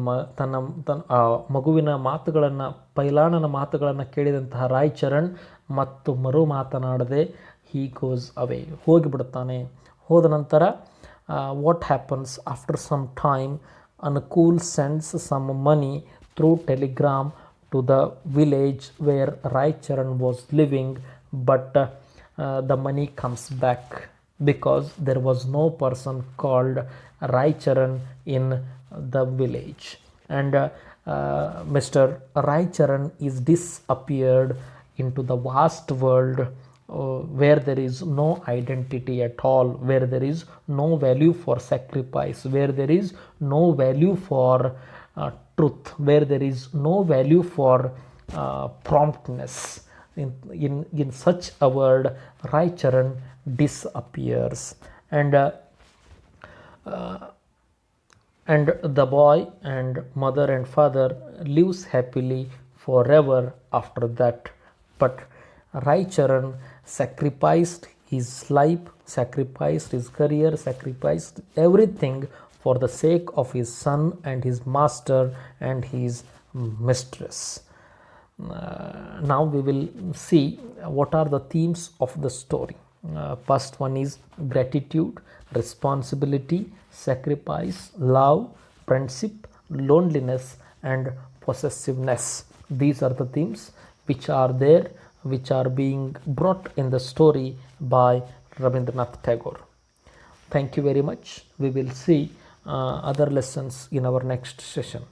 ಆ ಮಗುವಿನ ಮಾತುಗಳನ್ನು, ಪೈಲಾಣನ ಮಾತುಗಳನ್ನು ಕೇಳಿದಂತಹ Raicharan ಮತ್ತು ಮರು ಮಾತನಾಡದೆ he goes away, ಹೋಗಿಬಿಡ್ತಾನೆ. ಹೋದ ನಂತರ what happens after some time, Anukul sends some money through telegram to the village where Raicharan was living, but the money comes back because there was no person called Raicharan in the village, and Mr. Raicharan is disappeared into the vast world where there is no identity at all, where there is no value for sacrifice, where there is no value for truth, where there is no value for promptness. In such a world, Raicharan disappears, and the boy and mother and father lives happily forever after that. But Raicharan sacrificed his life, sacrificed his career, sacrificed everything for the sake of his son and his master and his mistress. Now we will see what are the themes of the story. First one is gratitude, responsibility, sacrifice, love, friendship, loneliness, and possessiveness. These are the themes which are there, which are being brought in the story by Rabindranath Tagore. Thank you very much. We will see other lessons in our next session.